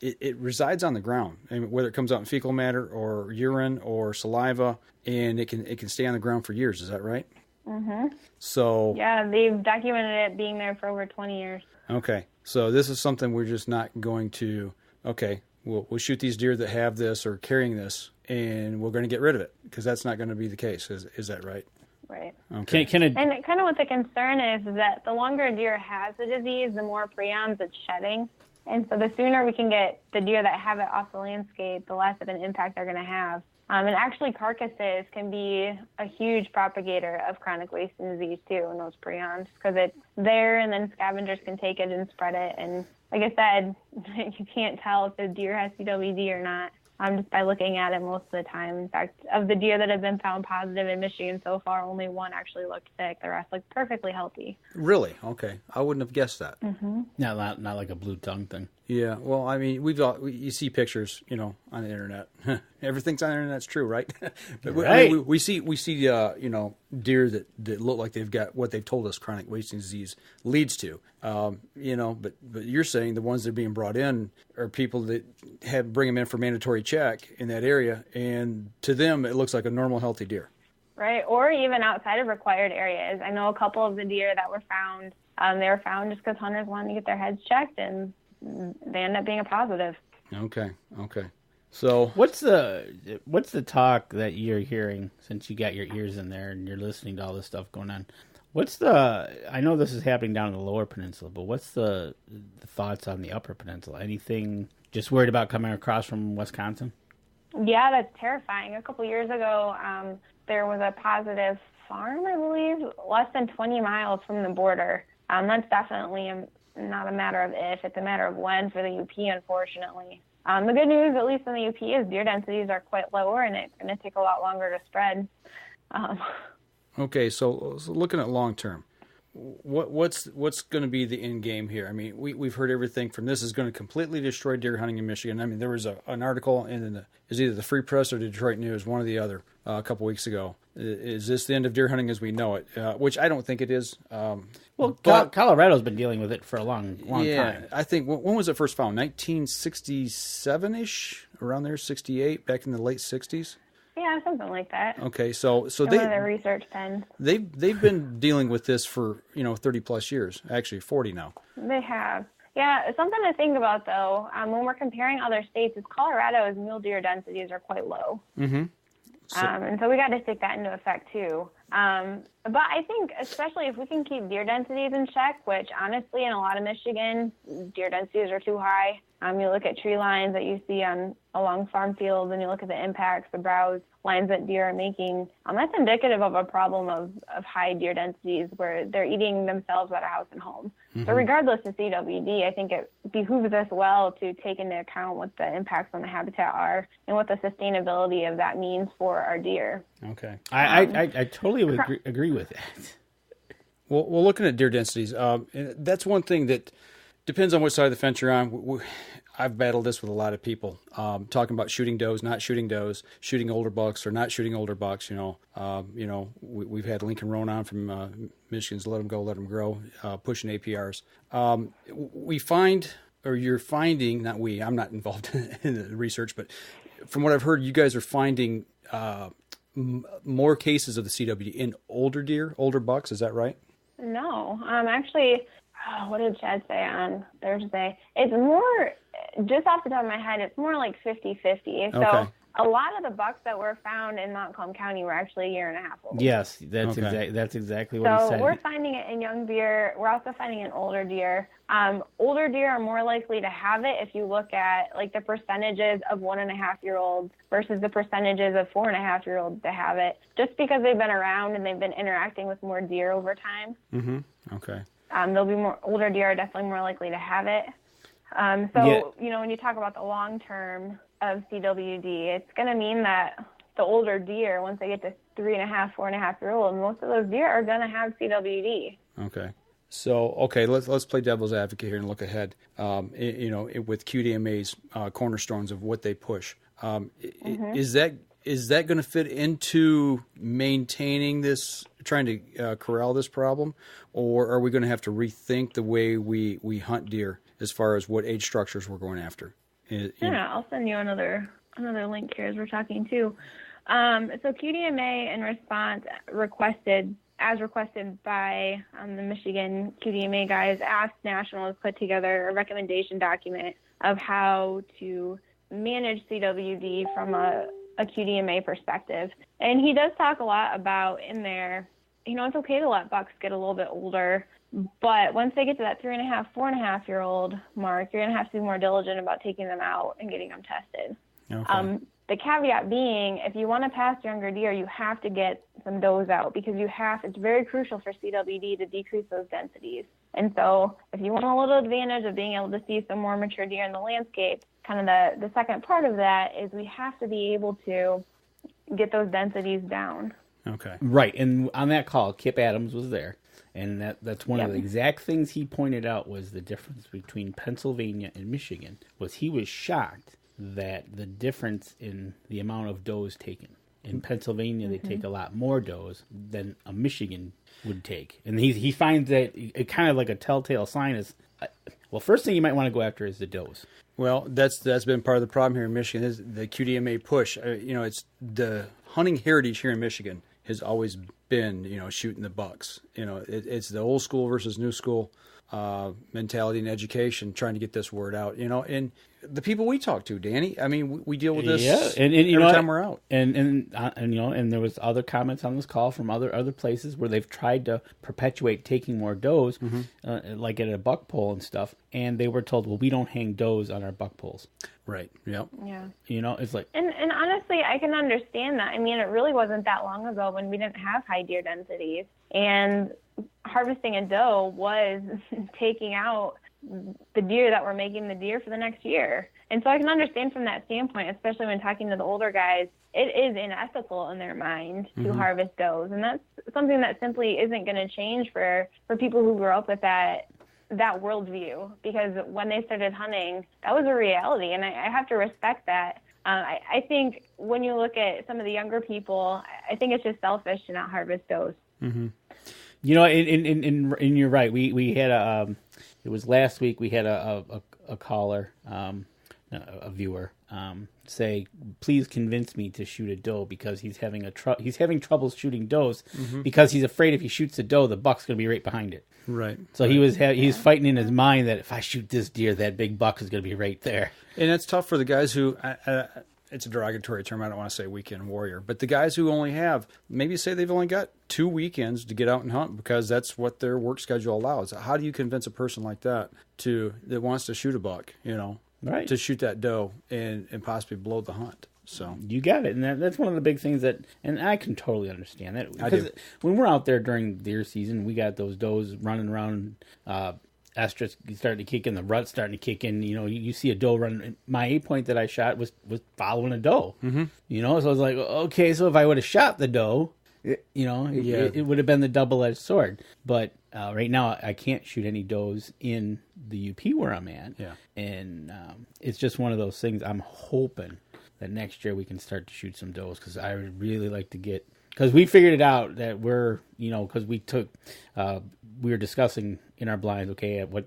[SPEAKER 2] It resides on the ground, and whether it comes out in fecal matter or urine or saliva, and it can stay on the ground for years. Is that right?
[SPEAKER 4] Mm-hmm.
[SPEAKER 2] So
[SPEAKER 4] yeah, they've documented it being there for over 20 years.
[SPEAKER 2] Okay. So this is something we're just not going to, we'll shoot these deer that have this or carrying this, and we're going to get rid of it, because that's not going to be the case. Is that right?
[SPEAKER 4] Right.
[SPEAKER 2] Okay.
[SPEAKER 4] And kind of what the concern is that the longer a deer has the disease, the more prions it's shedding. And so the sooner we can get the deer that have it off the landscape, the less of an impact they're going to have. And actually carcasses can be a huge propagator of chronic wasting disease too in those prions, because it's there and then scavengers can take it and spread it. And like I said, you can't tell if the deer has CWD or not just by looking at it most of the time. In fact, of the deer that have been found positive in Michigan so far, only one actually looked sick. The rest looked perfectly healthy.
[SPEAKER 2] Really? Okay. I wouldn't have guessed that.
[SPEAKER 4] Mm-hmm.
[SPEAKER 3] Not like a blue tongue thing.
[SPEAKER 2] Yeah. Well, I mean, you see pictures, on the internet. Everything's on the internet's true, right? But
[SPEAKER 3] right.
[SPEAKER 2] we see deer that look like they've got what they've told us chronic wasting disease leads to. But you're saying the ones that are being brought in are people that bring them in for mandatory check in that area, and to them it looks like a normal, healthy deer.
[SPEAKER 4] Right, or even outside of required areas. I know a couple of the deer that were found, they were found just because hunters wanted to get their heads checked, and they end up being a positive. Okay.
[SPEAKER 2] So
[SPEAKER 3] what's the talk that you're hearing, since you got your ears in there and you're listening to all this stuff going on? I know this is happening down in the Lower Peninsula, but what's the thoughts on the Upper Peninsula? Anything just worried about coming across from Wisconsin?
[SPEAKER 4] Yeah, that's terrifying. A couple years ago, there was a positive farm, I believe, less than 20 miles from the border. That's definitely not a matter of if, it's a matter of when for the UP, unfortunately. The good news, at least in the UP, is deer densities are quite lower, and it's going to take a lot longer to spread.
[SPEAKER 2] Okay, so looking at long term, what's going to be the end game here? I mean, we've heard everything from this is going to completely destroy deer hunting in Michigan. I mean, there was an article it was either the Free Press or the Detroit News, one or the other, a couple weeks ago. Is this the end of deer hunting as we know it? Which I don't think it is.
[SPEAKER 3] Colorado's been dealing with it for a long time.
[SPEAKER 2] Yeah, I think, when was it first found? 1967-ish, around there, 68, back in the late 60s?
[SPEAKER 4] Yeah, something like that.
[SPEAKER 2] Okay, so
[SPEAKER 4] one of their research pens.
[SPEAKER 2] They've been dealing with this for 30 plus years, actually 40 now.
[SPEAKER 4] They have. Yeah, something to think about though. When we're comparing other states, is Colorado's mule deer densities are quite low. Mm-hmm. And so we got to take that into effect too. But I think, especially if we can keep deer densities in check, which honestly in a lot of Michigan, deer densities are too high. You look at tree lines that you see along farm fields, and you look at the impacts, the browse lines that deer are making. That's indicative of a problem of high deer densities where they're eating themselves out of house and home. Mm-hmm. So regardless of CWD, I think it behooves us well to take into account what the impacts on the habitat are and what the sustainability of that means for our deer.
[SPEAKER 2] Okay.
[SPEAKER 3] I totally agree with that.
[SPEAKER 2] Well, looking at deer densities, that's one thing that depends on which side of the fence you're on. I've battled this with a lot of people, talking about shooting does, not shooting does, shooting older bucks or not shooting older bucks. We've had Lincoln Roan on from Michigan's Let Them Go, Let Them Grow, pushing APRs. We find, or you're finding, not we, I'm not involved in the research, but from what I've heard, you guys are finding more cases of the CWD in older deer, older bucks. Is that right?
[SPEAKER 4] No, actually. What did Chad say on Thursday? It's more, just off the top of my head, it's more like 50-50. So
[SPEAKER 2] okay.
[SPEAKER 4] A lot of the bucks that were found in Montcalm County were actually a year and a half old.
[SPEAKER 3] Yes, that's exactly what he said.
[SPEAKER 4] So we're finding it in young deer. We're also finding it in older deer. Older deer are more likely to have it if you look at like the percentages of 1.5-year-olds versus the percentages of 4.5-year-olds to have it, just because they've been around and they've been interacting with more deer over time.
[SPEAKER 2] Mm-hmm. Okay.
[SPEAKER 4] There'll be older deer are definitely more likely to have it. When you talk about the long term of CWD, it's going to mean that the older deer, once they get to 3.5, 4.5-year-old, most of those deer are going to have CWD.
[SPEAKER 2] Okay. So, okay, let's play devil's advocate here and look ahead. With QDMA's cornerstones of what they push, is that going to fit into maintaining this, trying to corral this problem, or are we going to have to rethink the way we hunt deer as far as what age structures we're going after?
[SPEAKER 4] I'll send you another link here as we're talking too. So QDMA in response requested by the Michigan QDMA guys, asked National to put together a recommendation document of how to manage CWD from a QDMA perspective. And he does talk a lot about in there, it's okay to let bucks get a little bit older, but once they get to that 3.5, 4.5-year-old mark, you're going to have to be more diligent about taking them out and getting them tested. Okay. The caveat being, if you want to pass younger deer, you have to get some does out because it's very crucial for CWD to decrease those densities. And so if you want a little advantage of being able to see some more mature deer in the landscape, kind of the second part of that is we have to be able to get those densities down.
[SPEAKER 3] Okay. Right. And on that call, Kip Adams was there. And that's one of the exact things he pointed out was the difference between Pennsylvania and Michigan. He was shocked that the difference in the amount of does taken. In Pennsylvania, they take a lot more does than a Michigan would take. And he finds that it kind of like a telltale sign is, first thing you might want to go after is the does.
[SPEAKER 2] Well, that's been part of the problem here in Michigan is the QDMA push. It's the hunting heritage here in Michigan has always been, shooting the bucks. It's the old school versus new school mentality and education, trying to get this word out. And the people we talk to, Danny, I mean, we deal with this every time we're out.
[SPEAKER 3] And there was other comments on this call from other places where they've tried to perpetuate taking more does, like at a buck pole and stuff, and they were told, well, we don't hang does on our buck poles.
[SPEAKER 2] Right. Yep.
[SPEAKER 4] Yeah.
[SPEAKER 3] It's like...
[SPEAKER 4] And honestly, I can understand that. I mean, it really wasn't that long ago when we didn't have high deer densities, and harvesting a doe was taking out the deer that were making the deer for the next year. And so I can understand from that standpoint, especially when talking to the older guys, it is unethical in their mind to harvest does. And that's something that simply isn't going to change for people who grew up with that worldview, because when they started hunting, that was a reality. And I have to respect that. I think when you look at some of the younger people, I think it's just selfish to not harvest does.
[SPEAKER 3] Mm-hmm. And you're right. We had it was last week. We had a caller, a viewer, say, "Please convince me to shoot a doe because he's having trouble shooting does because he's afraid if he shoots a doe, the buck's going to be right behind it."
[SPEAKER 2] Right.
[SPEAKER 3] So he's fighting in his mind that if I shoot this deer, that big buck is going to be right there.
[SPEAKER 2] And it's tough for the guys who. It's a derogatory term. I don't want to say weekend warrior, but the guys who only have, maybe say they've only got 2 weekends to get out and hunt because that's what their work schedule allows. How do you convince a person like that that wants to shoot a buck,
[SPEAKER 3] right,
[SPEAKER 2] to shoot that doe and possibly blow the hunt? So
[SPEAKER 3] you got it, and that's one of the big things and I can totally understand that
[SPEAKER 2] because
[SPEAKER 3] when we're out there during deer season, we got those does running around. Estrus starting to kick in, the rut starting to kick in. You see a doe run. My 8 point that I shot was following a doe. Mm-hmm. So I was like, okay, so if I would have shot the doe, it would have been the double-edged sword. But right now, I can't shoot any does in the UP where I'm at. Yeah. And it's just one of those things. I'm hoping that next year we can start to shoot some does because I would really like to get. Because we figured it out that because we were discussing in our blinds, okay, at what,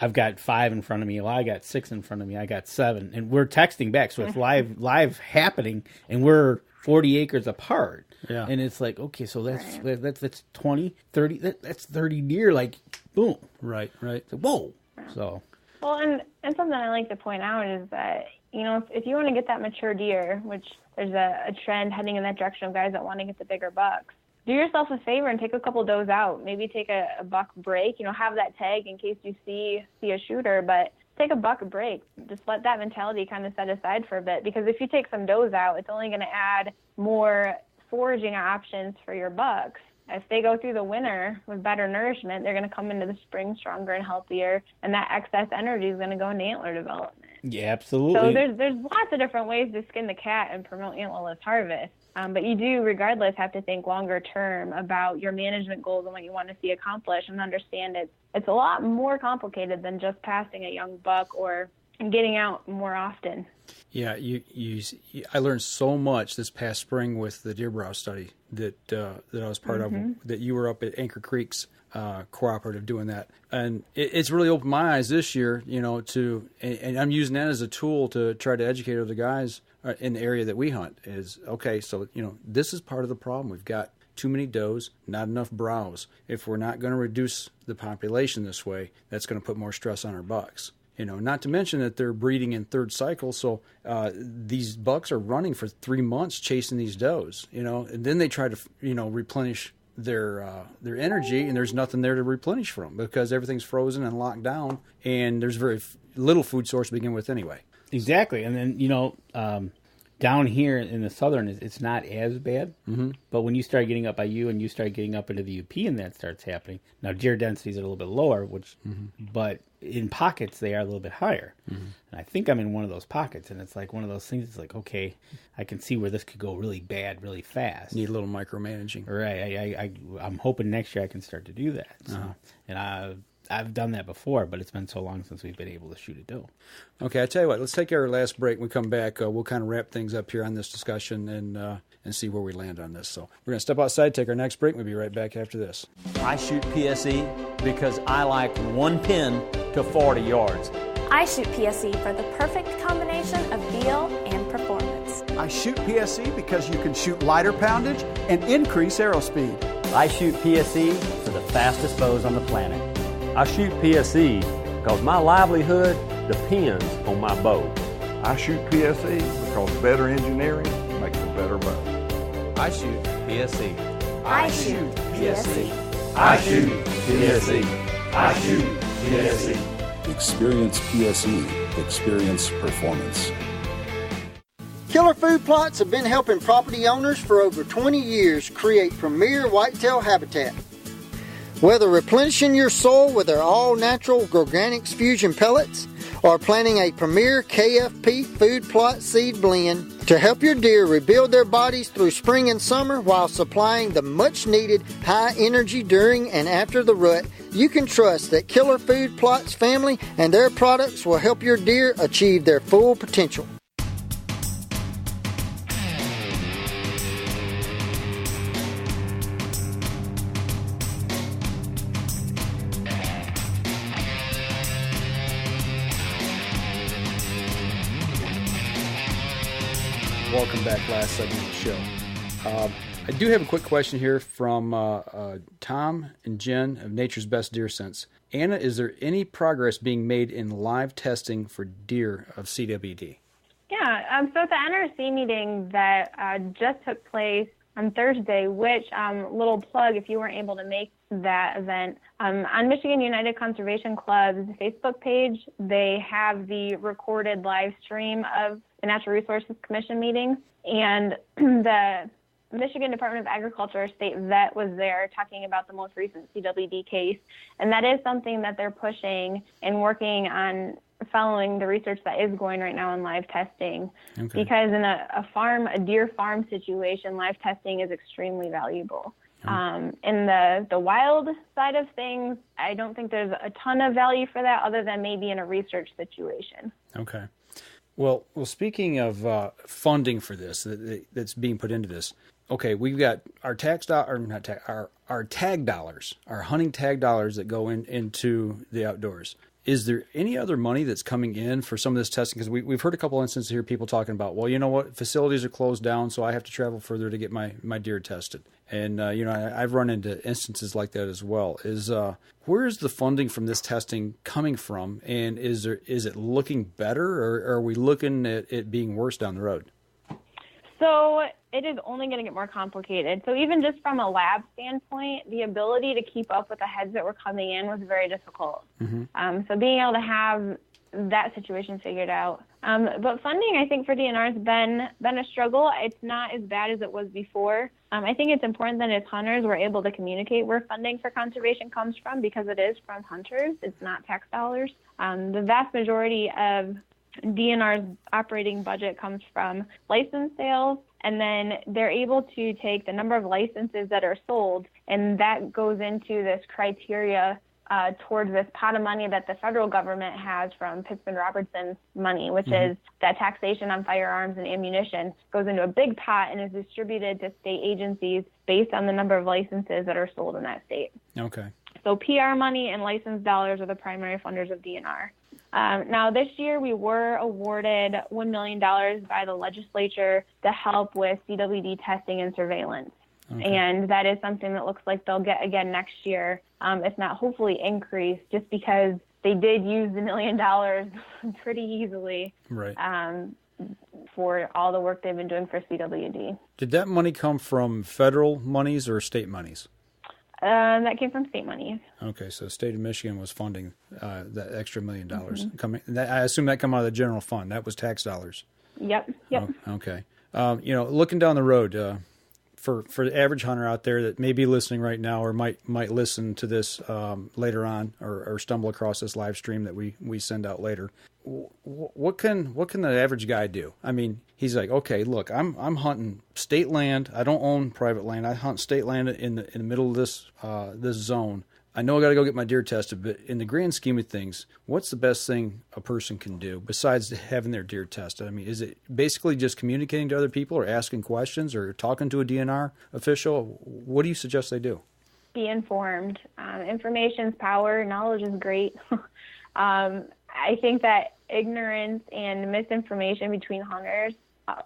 [SPEAKER 3] I've got 5 in front of me, well, I got 6 in front of me, I got 7, and we're texting back, so it's live happening, and we're 40 acres apart. Yeah. And it's like, okay, so that's 20, 30, that's 30 deer, like, boom.
[SPEAKER 2] Right.
[SPEAKER 3] So, whoa. So.
[SPEAKER 4] Well, and something I like to point out is that, if you want to get that mature deer, which there's a trend heading in that direction of guys that want to get the bigger bucks, do yourself a favor and take a couple does out. Maybe take a buck break, have that tag in case you see a shooter, but take a buck break. Just let that mentality kind of set aside for a bit, because if you take some does out, it's only going to add more foraging options for your bucks. If they go through the winter with better nourishment, they're going to come into the spring stronger and healthier, and that excess energy is going to go into antler development.
[SPEAKER 3] Yeah, absolutely.
[SPEAKER 4] So there's lots of different ways to skin the cat and promote antlerless harvest. But you do, regardless, have to think longer term about your management goals and what you want to see accomplished, and understand it's a lot more complicated than just passing a young buck or getting out more often.
[SPEAKER 2] Yeah, I learned so much this past spring with the deer browse study that I was part of, that you were up at Anchor Creek's cooperative doing that. And it's really opened my eyes this year, and I'm using that as a tool to try to educate other guys in the area that we hunt is, okay, so, this is part of the problem. We've got too many does, not enough browse. If we're not going to reduce the population this way, that's going to put more stress on our bucks. Not to mention that they're breeding in third cycle, so these bucks are running for 3 months chasing these does, and then they try to, replenish their energy, and there's nothing there to replenish from because everything's frozen and locked down, and there's very little food source to begin with anyway.
[SPEAKER 3] Exactly, and then, down here in the southern, it's not as bad, but when you start getting up by you and you start getting up into the UP and that starts happening, now deer densities are a little bit lower, but in pockets they are a little bit higher. And I think I'm in one of those pockets, and it's like one of those things, it's like, okay, I can see where this could go really bad really fast.
[SPEAKER 2] Need a little micromanaging.
[SPEAKER 3] Right, I'm hoping next year I can start to do that. So, and I've done that before, but it's been so long since we've been able to shoot a doe. Okay,
[SPEAKER 2] I tell you what, let's take our last break. When we come back, we'll kind of wrap things up here on this discussion and see where we land on this. So we're going to step outside, take our next break. We'll be right back after this.
[SPEAKER 7] I shoot PSE because I like one pin to 40 yards.
[SPEAKER 8] I shoot PSE for the perfect combination of feel and performance.
[SPEAKER 9] I shoot PSE because you can shoot lighter poundage and increase arrow speed.
[SPEAKER 7] I shoot PSE for the fastest bows on the planet. I shoot PSE because my livelihood depends on my bow.
[SPEAKER 10] I shoot PSE because better engineering makes a better bow.
[SPEAKER 7] I shoot PSE.
[SPEAKER 8] I shoot PSE.
[SPEAKER 10] I shoot PSE. I shoot PSE.
[SPEAKER 11] Experience PSE. Experience performance.
[SPEAKER 6] Killer Food Plots have been helping property owners for over 20 years create premier whitetail habitat. Whether replenishing your soil with their all-natural Organics Fusion pellets or planting a premier KFP food plot seed blend to help your deer rebuild their bodies through spring and summer while supplying the much-needed high energy during and after the rut, you can trust that Killer Food Plots family and their products will help your deer achieve their full potential.
[SPEAKER 2] Welcome back, last segment of the show. I do have a quick question here from Tom and Jen of Nature's Best Deer Sense. Anna, is there any progress being made in live testing for deer of CWD?
[SPEAKER 4] Yeah, so at the NRC meeting that just took place on Thursday, which, little plug if you weren't able to make that event, on Michigan United Conservation Club's Facebook page, they have the recorded live stream of the Natural Resources Commission meeting, and the Michigan Department of Agriculture state vet was there talking about the most recent CWD case, and that is something that they're pushing and working on, following the research that is going right now in live testing. Okay. Because in a deer farm situation, live testing is extremely valuable. In the wild side of things, I don't think there's a ton of value for that other than maybe in a research situation.
[SPEAKER 2] Okay. Well, speaking of funding for this that's being put into this, okay, we've got our our tag dollars, our hunting tag dollars that go into the outdoors. Is there any other money that's coming in for some of this testing? Because we've heard a couple instances here, people talking about, well, you know what, facilities are closed down, so I have to travel further to get my deer tested. And, I've run into instances like that as well. Where is the funding from this testing coming from? And is it looking better, or are we looking at it being worse down the road?
[SPEAKER 4] So it is only going to get more complicated. So even just from a lab standpoint, the ability to keep up with the heads that were coming in was very difficult. Mm-hmm. So being able to have that situation figured out. But funding, I think, for DNR has been a struggle. It's not as bad as it was before. I think it's important that as hunters we're able to communicate where funding for conservation comes from, because it is from hunters. It's not tax dollars. The vast majority of DNR's operating budget comes from license sales, and then they're able to take the number of licenses that are sold, and that goes into this criteria towards this pot of money that the federal government has from Pittsburgh-Robertson's money, which is that taxation on firearms and ammunition goes into a big pot and is distributed to state agencies based on the number of licenses that are sold in that state.
[SPEAKER 2] Okay.
[SPEAKER 4] So PR money and license dollars are the primary funders of DNR. Now, this year we were awarded $1 million by the legislature to help with CWD testing and surveillance. Okay. And that is something that looks like they'll get again next year, if not hopefully increase, just because they did use the $1 million pretty easily,
[SPEAKER 2] right,
[SPEAKER 4] for all the work they've been doing for CWD.
[SPEAKER 2] Did that money come from federal monies or state monies?
[SPEAKER 4] That came from state monies.
[SPEAKER 2] Okay, so the state of Michigan was funding that extra $1 million. Coming, I assume that come out of the general fund. That was tax dollars.
[SPEAKER 4] Yep.
[SPEAKER 2] Oh, okay. Looking down the road, for the average hunter out there that may be listening right now or might listen to this later on or stumble across this live stream that we send out later, what can the average guy do? I mean, he's like, okay, look, I'm hunting state land. I don't own private land. I hunt state land in the middle of this zone. I know I got to go get my deer tested, but in the grand scheme of things, what's the best thing a person can do besides having their deer tested? I mean, is it basically just communicating to other people or asking questions or talking to a DNR official? What do you suggest they do?
[SPEAKER 4] Be informed. Information's power. Knowledge is great. I think that ignorance and misinformation between hunters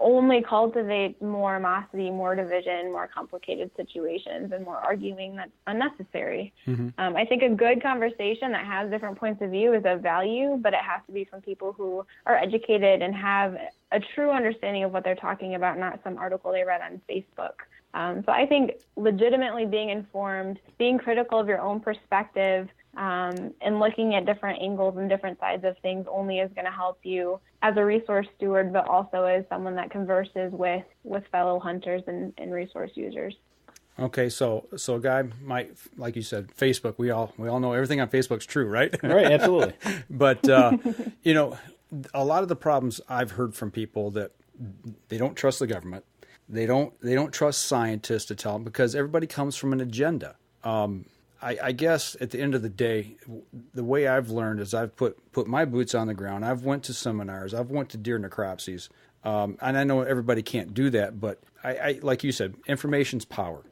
[SPEAKER 4] only cultivate more animosity, more division, more complicated situations, and more arguing that's unnecessary. I think a good conversation that has different points of view is of value, but it has to be from people who are educated and have a true understanding of what they're talking about, not some article they read on Facebook. So I think legitimately being informed, being critical of your own perspective, and looking at different angles and different sides of things only is going to help you as a resource steward, but also as someone that converses with fellow hunters and resource users.
[SPEAKER 2] Okay, so a guy might, like you said, Facebook. We all know everything on Facebook's true, right?
[SPEAKER 3] Right, absolutely.
[SPEAKER 2] But a lot of the problems I've heard from people that they don't trust the government. They don't trust scientists to tell them because everybody comes from an agenda. I guess at the end of the day, the way I've learned is I've put my boots on the ground. I've went to seminars. I've went to deer necropsies. And I know everybody can't do that, but I like you said, information's power.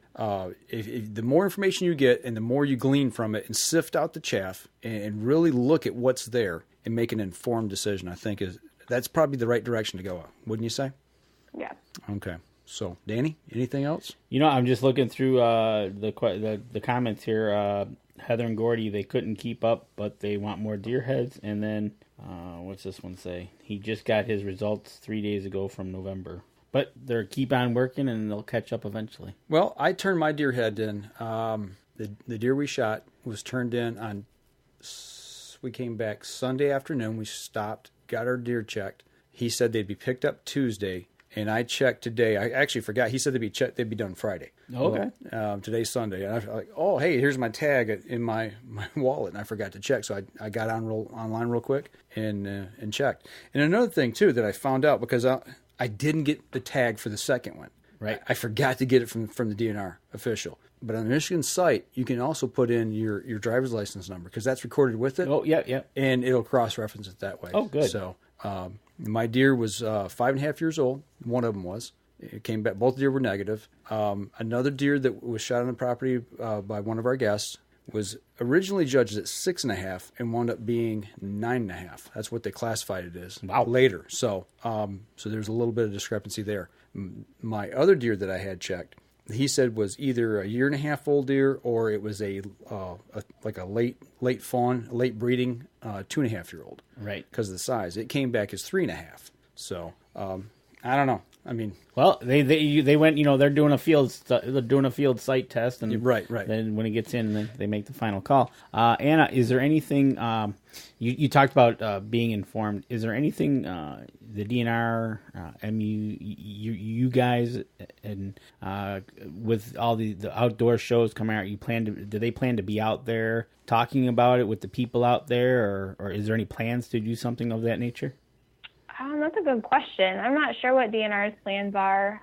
[SPEAKER 2] If the more information you get and the more you glean from it and sift out the chaff and really look at what's there and make an informed decision, I think that's probably the right direction to go. Wouldn't you say?
[SPEAKER 4] Yeah.
[SPEAKER 2] Okay. So, Danny, anything else?
[SPEAKER 3] I'm just looking through the comments here. Heather and Gordy, they couldn't keep up, but they want more deer heads. And then, what's this one say? He just got his results 3 days ago from November. But they'll keep on working, and they'll catch up eventually.
[SPEAKER 2] Well, I turned my deer head in. The deer we shot was turned in on... We came back Sunday afternoon. We stopped, got our deer checked. He said they'd be picked up Tuesday. And I checked today. I actually forgot. He said they'd be done Friday.
[SPEAKER 3] Okay.
[SPEAKER 2] Well, today's Sunday. And I was like, oh, hey, here's my tag in my wallet. And I forgot to check. So I got online real quick and checked. And another thing, too, that I found out, because I didn't get the tag for the second one.
[SPEAKER 3] Right.
[SPEAKER 2] I forgot to get it from the DNR official. But on the Michigan site, you can also put in your driver's license number because that's recorded with it.
[SPEAKER 3] Oh, yeah.
[SPEAKER 2] And it'll cross-reference it that way.
[SPEAKER 3] Oh, good.
[SPEAKER 2] So my deer was 5.5 years old. One of them was. It came back. Both deer were negative. Another deer that was shot on the property by one of our guests was originally judged at 6.5 and wound up being 9.5. That's what they classified it as.
[SPEAKER 3] Wow.
[SPEAKER 2] Later. So there's a little bit of discrepancy there. My other deer that I had checked, he said was either a 1.5 old deer or it was a late fawn, late breeding 2.5-year-old.
[SPEAKER 3] Right.
[SPEAKER 2] Because of the size. It came back as 3.5. So I don't know. I mean,
[SPEAKER 3] well, they went. They're doing a field site test, and
[SPEAKER 2] right.
[SPEAKER 3] Then when it gets in, they make the final call. Anna, is there anything you talked about being informed? Is there anything the DNR, you guys, and with all the outdoor shows coming out, do they plan to be out there talking about it with the people out there, or is there any plans to do something of that nature?
[SPEAKER 4] That's a good question. I'm not sure what DNR's plans are.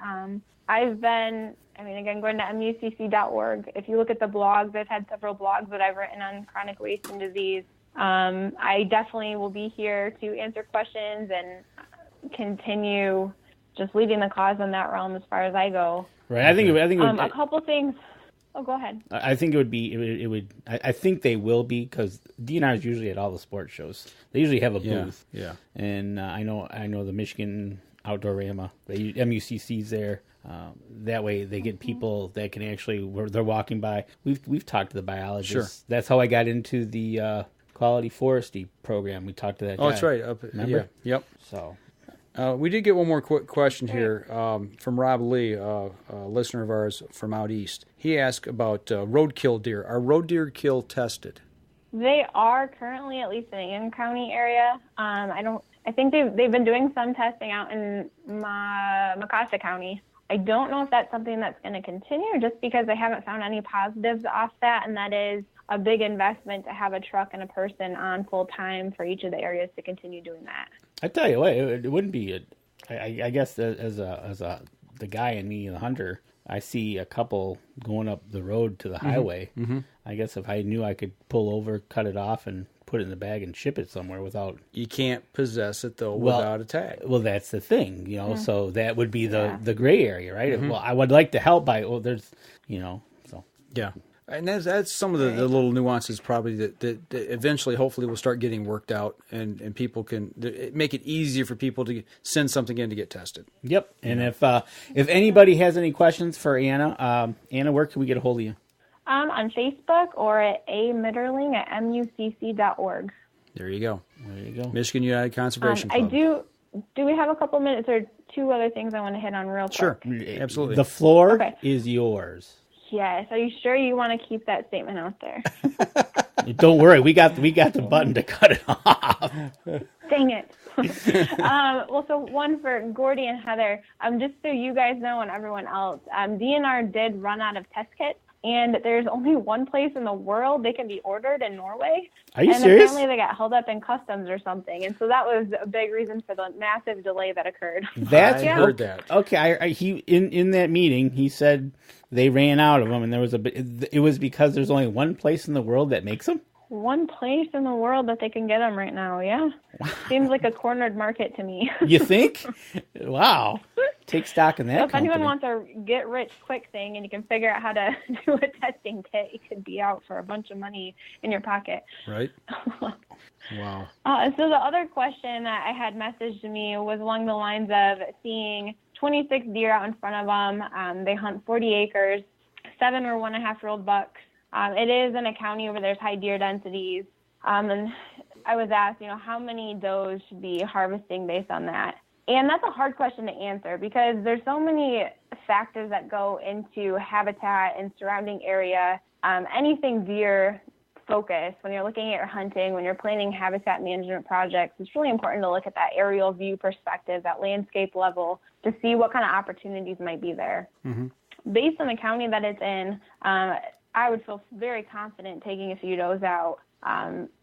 [SPEAKER 4] Going to MUCC.org. If you look at the blogs, I've had several blogs that I've written on chronic waste and disease. I definitely will be here to answer questions and continue just leading the cause in that realm as far as I go.
[SPEAKER 3] Right. I think
[SPEAKER 4] a couple things. Oh, go ahead.
[SPEAKER 3] I think I think they will be, because DNR is usually at all the sports shows. They usually have a booth.
[SPEAKER 2] Yeah.
[SPEAKER 3] And I know the Michigan Outdoor Rama, the MUCC's there. That way they get people that can actually, where they're walking by. We've talked to the biologists.
[SPEAKER 2] Sure.
[SPEAKER 3] That's how I got into the quality forestry program. We talked to that guy.
[SPEAKER 2] Oh, that's right.
[SPEAKER 3] Remember?
[SPEAKER 2] Yeah. Yep.
[SPEAKER 3] So.
[SPEAKER 2] We did get one more quick question here from Rob Lee, a listener of ours from out east. He asked about roadkill deer. Are road deer kill tested?
[SPEAKER 4] They are currently, at least in the Ames County area. I think they've been doing some testing out in Mecosta County. I don't know if that's something that's going to continue, just because I haven't found any positives off that, and that is a big investment to have a truck and a person on full time for each of the areas to continue doing that.
[SPEAKER 3] I tell you what, it wouldn't be. I guess as the guy in me, the hunter, I see a couple going up the road to the highway. Mm-hmm. I guess if I knew I could pull over, cut it off, and put it in the bag and ship it somewhere without...
[SPEAKER 2] You can't possess it, though, without a tag.
[SPEAKER 3] Well, that's the thing, so that would be the gray area, right? Mm-hmm. Well, I would like to help by, there's, so...
[SPEAKER 2] Yeah. And that's some of the little nuances probably that eventually, hopefully, will start getting worked out, and people can make it easier for people to send something in to get tested.
[SPEAKER 3] Yep. And if anybody has any questions for Anna, where can we get a hold of you?
[SPEAKER 4] On Facebook or at Mitterling at MUCC.org.
[SPEAKER 2] There you go.
[SPEAKER 3] There you go.
[SPEAKER 2] Michigan United Conservation Club.
[SPEAKER 4] I do we have a couple minutes or two other things I want to hit on real quick?
[SPEAKER 2] Sure. Absolutely.
[SPEAKER 3] The floor is yours.
[SPEAKER 4] Yes. Are you sure you want to keep that statement out there?
[SPEAKER 3] Don't worry. We got the button to cut it off.
[SPEAKER 4] Dang it. So one for Gordy and Heather, just so you guys know and everyone else, DNR did run out of test kits, and there's only one place in the world they can be ordered in Norway.
[SPEAKER 3] Are you serious?
[SPEAKER 4] Apparently they got held up in customs or something, and so that was a big reason for the massive delay that occurred.
[SPEAKER 3] I
[SPEAKER 2] heard that.
[SPEAKER 3] Okay, he in that meeting he said they ran out of them, and it was because there's only one place in the world that makes them.
[SPEAKER 4] One place in the world that they can get them right now, yeah. Wow. Seems like a cornered market to me.
[SPEAKER 3] You think? Wow. Take stock in that.
[SPEAKER 4] So if anyone wants a get-rich-quick thing and you can figure out how to do a testing kit, it could be out for a bunch of money in your pocket.
[SPEAKER 2] Right. Wow.
[SPEAKER 4] So the other question that I had messaged to me was along the lines of seeing 26 deer out in front of them. They hunt 40 acres. 7 or 1.5-year-old bucks. It is in a county where there's high deer densities. And I was asked, how many does should be harvesting based on that? And that's a hard question to answer because there's so many factors that go into habitat and surrounding area. Anything deer focused, when you're looking at your hunting, when you're planning habitat management projects, it's really important to look at that aerial view perspective, that landscape level, to see what kind of opportunities might be there. Mm-hmm. Based on the county that it's in, I would feel very confident taking a few does out,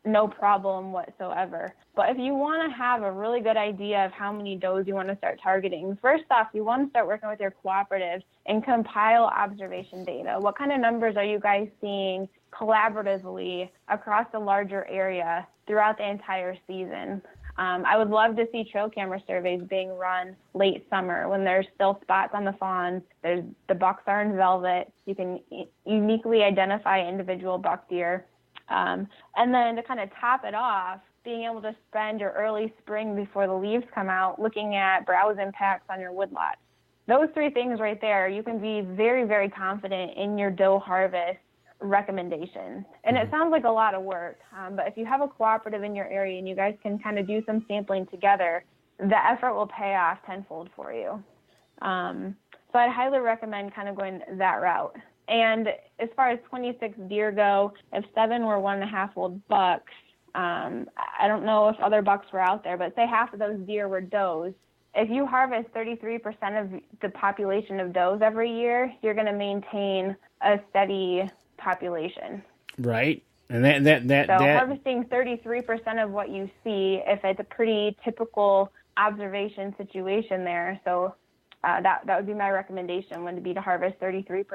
[SPEAKER 4] no problem whatsoever. But if you want to have a really good idea of how many does you want to start targeting, first off, you want to start working with your cooperative and compile observation data. What kind of numbers are you guys seeing collaboratively across a larger area throughout the entire season? I would love to see trail camera surveys being run late summer when there's still spots on the fawns. The bucks are in velvet. You can uniquely identify individual buck deer. And then to kind of top it off, being able to spend your early spring before the leaves come out looking at browse impacts on your woodlots. Those three things right there, you can be very, very confident in your doe harvest recommendations. And it sounds like a lot of work, but if you have a cooperative in your area and you guys can kind of do some sampling together, the effort will pay off tenfold for you. So I'd highly recommend kind of going that route. And as far as 26 deer go, if 7 were 1.5-year-old bucks, I don't know if other bucks were out there, but say half of those deer were does. If you harvest 33% of the population of does every year, you're going to maintain a steady population.
[SPEAKER 3] Right. And
[SPEAKER 4] harvesting 33% of what you see, if it's a pretty typical observation situation there. So that would be my recommendation, would be to harvest 33%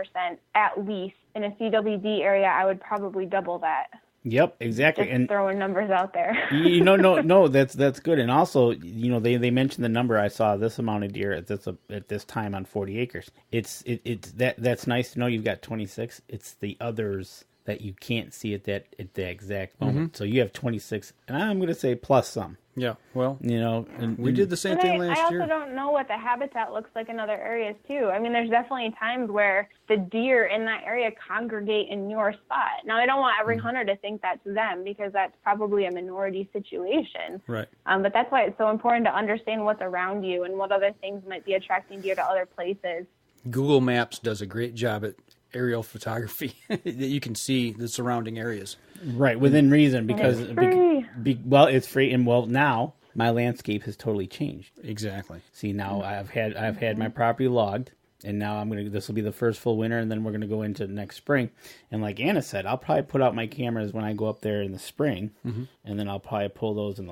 [SPEAKER 4] at least. In a CWD area, I would probably double that.
[SPEAKER 3] Yep, exactly.
[SPEAKER 4] Just throwing numbers out there.
[SPEAKER 3] No, that's good. And also, they mentioned the number. I saw this amount of deer at this time on 40 acres. That's nice to know. You've got 26. It's the others that you can't see at the exact moment. So you have 26, and I'm going to say plus some.
[SPEAKER 2] Yeah, well,
[SPEAKER 3] and
[SPEAKER 2] we did the same thing last year.
[SPEAKER 4] I also don't know what the habitat looks like in other areas too. I mean, there's definitely times where the deer in that area congregate in your spot. Now, I don't want every hunter to think that's them, because that's probably a minority situation.
[SPEAKER 2] Right.
[SPEAKER 4] But that's why it's so important to understand what's around you and what other things might be attracting deer to other places. Google
[SPEAKER 2] Maps does a great job at aerial photography that you can see the surrounding areas.
[SPEAKER 3] Right, within reason, because
[SPEAKER 4] it's free.
[SPEAKER 3] It's free, and now my landscape has totally changed.
[SPEAKER 2] Exactly.
[SPEAKER 3] See, now I've had my property logged, and now this will be the first full winter, and then we're gonna go into next spring. And like Anna said, I'll probably put out my cameras when I go up there in the spring, and then I'll probably pull those in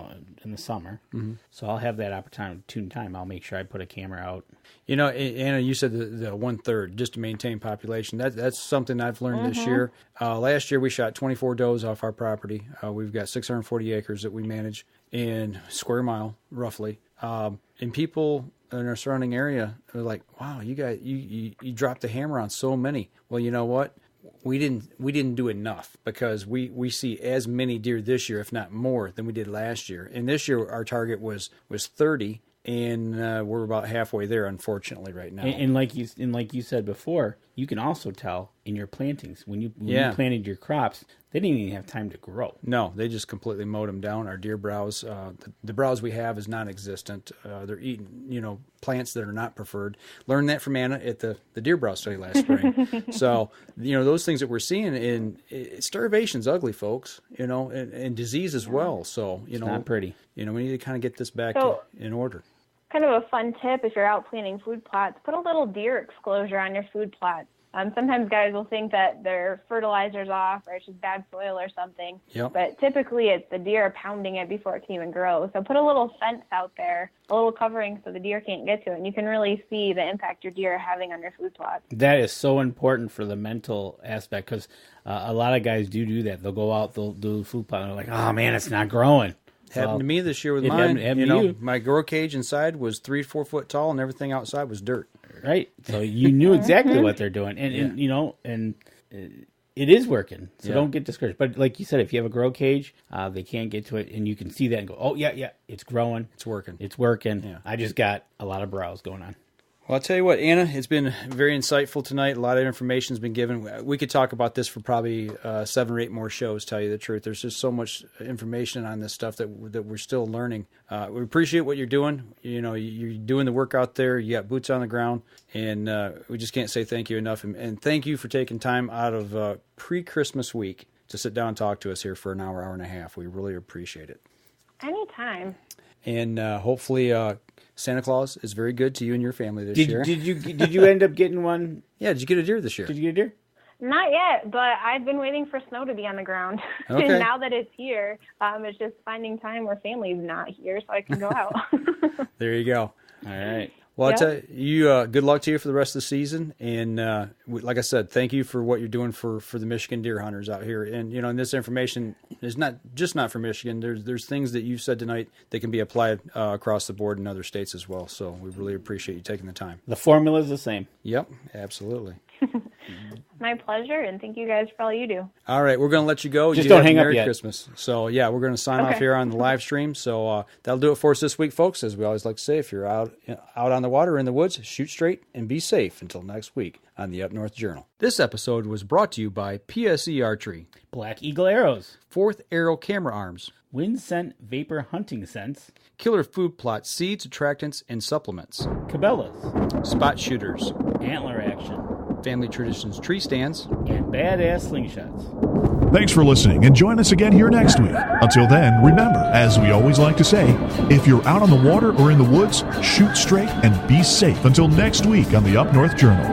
[SPEAKER 3] the summer. So I'll have that opportunity time. I'll make sure I put a camera out.
[SPEAKER 2] Anna, you said the 1/3 just to maintain population. That's something I've learned this year. Last year we shot 24 does off our property. We've got 640 acres that we manage in square mile roughly. And people in our surrounding area are like, "Wow, you guys, you dropped the hammer on so many." Well, you know what? We didn't do enough, because we see as many deer this year, if not more, than we did last year. And this year our target was 30. And we're about halfway there, unfortunately, right now.
[SPEAKER 3] And like you said before, you can also tell in your plantings when you planted your crops, they didn't even have time to grow.
[SPEAKER 2] No, they just completely mowed them down. Our deer browse, the browse we have is non-existent. They're eating, plants that are not preferred. Learned that from Anna at the deer browse study last spring. So, those things that we're seeing starvation's ugly, folks. And disease as well. So,
[SPEAKER 3] it's not pretty.
[SPEAKER 2] We need to kind of get this back in order.
[SPEAKER 4] Kind of a fun tip, if you're out planting food plots, put a little deer exclosure on your food plots. Sometimes guys will think that their fertilizer's off or it's just bad soil or something.
[SPEAKER 2] Yep.
[SPEAKER 4] But typically it's the deer pounding it before it can even grow. So put a little fence out there, a little covering so the deer can't get to it. And you can really see the impact your deer are having on your food plots.
[SPEAKER 3] That is so important for the mental aspect, because a lot of guys do that. They'll go out, they'll do food plot, and they're like, oh man, it's not growing.
[SPEAKER 2] Happened to me this year with mine. My grow cage inside was 3 to 4 foot tall, and everything outside was dirt.
[SPEAKER 3] Right. So you knew exactly what they're doing, and it is working. So don't get discouraged. But like you said, if you have a grow cage, they can't get to it, and you can see that and go, oh yeah, it's growing,
[SPEAKER 2] it's working.
[SPEAKER 3] Yeah. I just got a lot of browse going on.
[SPEAKER 2] Well, I'll tell you what, Anna, it's been very insightful tonight. A lot of information has been given. We could talk about this for probably 7 or 8 more shows, tell you the truth. There's just so much information on this stuff that we're still learning. We appreciate what you're doing. You're doing the work out there. You got boots on the ground, and we just can't say thank you enough. And thank you for taking time out of pre-Christmas week to sit down and talk to us here for an hour and a half. We really appreciate it.
[SPEAKER 4] Anytime.
[SPEAKER 2] And hopefully Santa Claus is very good to you and your family this year.
[SPEAKER 3] Did you end up getting one?
[SPEAKER 2] Yeah, did you get a deer this year?
[SPEAKER 3] Did you get a deer?
[SPEAKER 4] Not yet, but I've been waiting for snow to be on the ground.
[SPEAKER 2] Okay.
[SPEAKER 4] And now that it's here, it's just finding time where family's not here so I can go out.
[SPEAKER 2] There you go.
[SPEAKER 3] All right.
[SPEAKER 2] Well, I'll tell you, good luck to you for the rest of the season. And like I said, thank you for what you're doing for the Michigan deer hunters out here. And, and this information is not for Michigan. There's things that you've said tonight that can be applied across the board in other states as well. So we really appreciate you taking the time.
[SPEAKER 3] The formula is the same.
[SPEAKER 2] Yep, absolutely.
[SPEAKER 4] My pleasure, and thank you guys for all you do.
[SPEAKER 2] All right, we're going to let you go.
[SPEAKER 3] Just don't hang up
[SPEAKER 2] Merry
[SPEAKER 3] yet.
[SPEAKER 2] Christmas. So, we're going to sign off here on the live stream. So that'll do it for us this week, folks. As we always like to say, if you're out on the water or in the woods, shoot straight and be safe until next week on the Up North Journal. This episode was brought to you by PSE Archery,
[SPEAKER 3] Black Eagle Arrows,
[SPEAKER 2] Fourth Arrow Camera Arms,
[SPEAKER 3] Wind Scent Vapor Hunting Scents,
[SPEAKER 2] Killer Food Plot Seeds, Attractants, and Supplements,
[SPEAKER 3] Cabela's,
[SPEAKER 2] Spot Shooters,
[SPEAKER 3] Antler Action,
[SPEAKER 2] Family Traditions Tree Stands,
[SPEAKER 3] and Badass Slingshots.
[SPEAKER 1] Thanks for listening, and join us again here next week. Until then, remember, as we always like to say, if you're out on the water or in the woods, shoot straight and be safe until next week on the Up North Journal.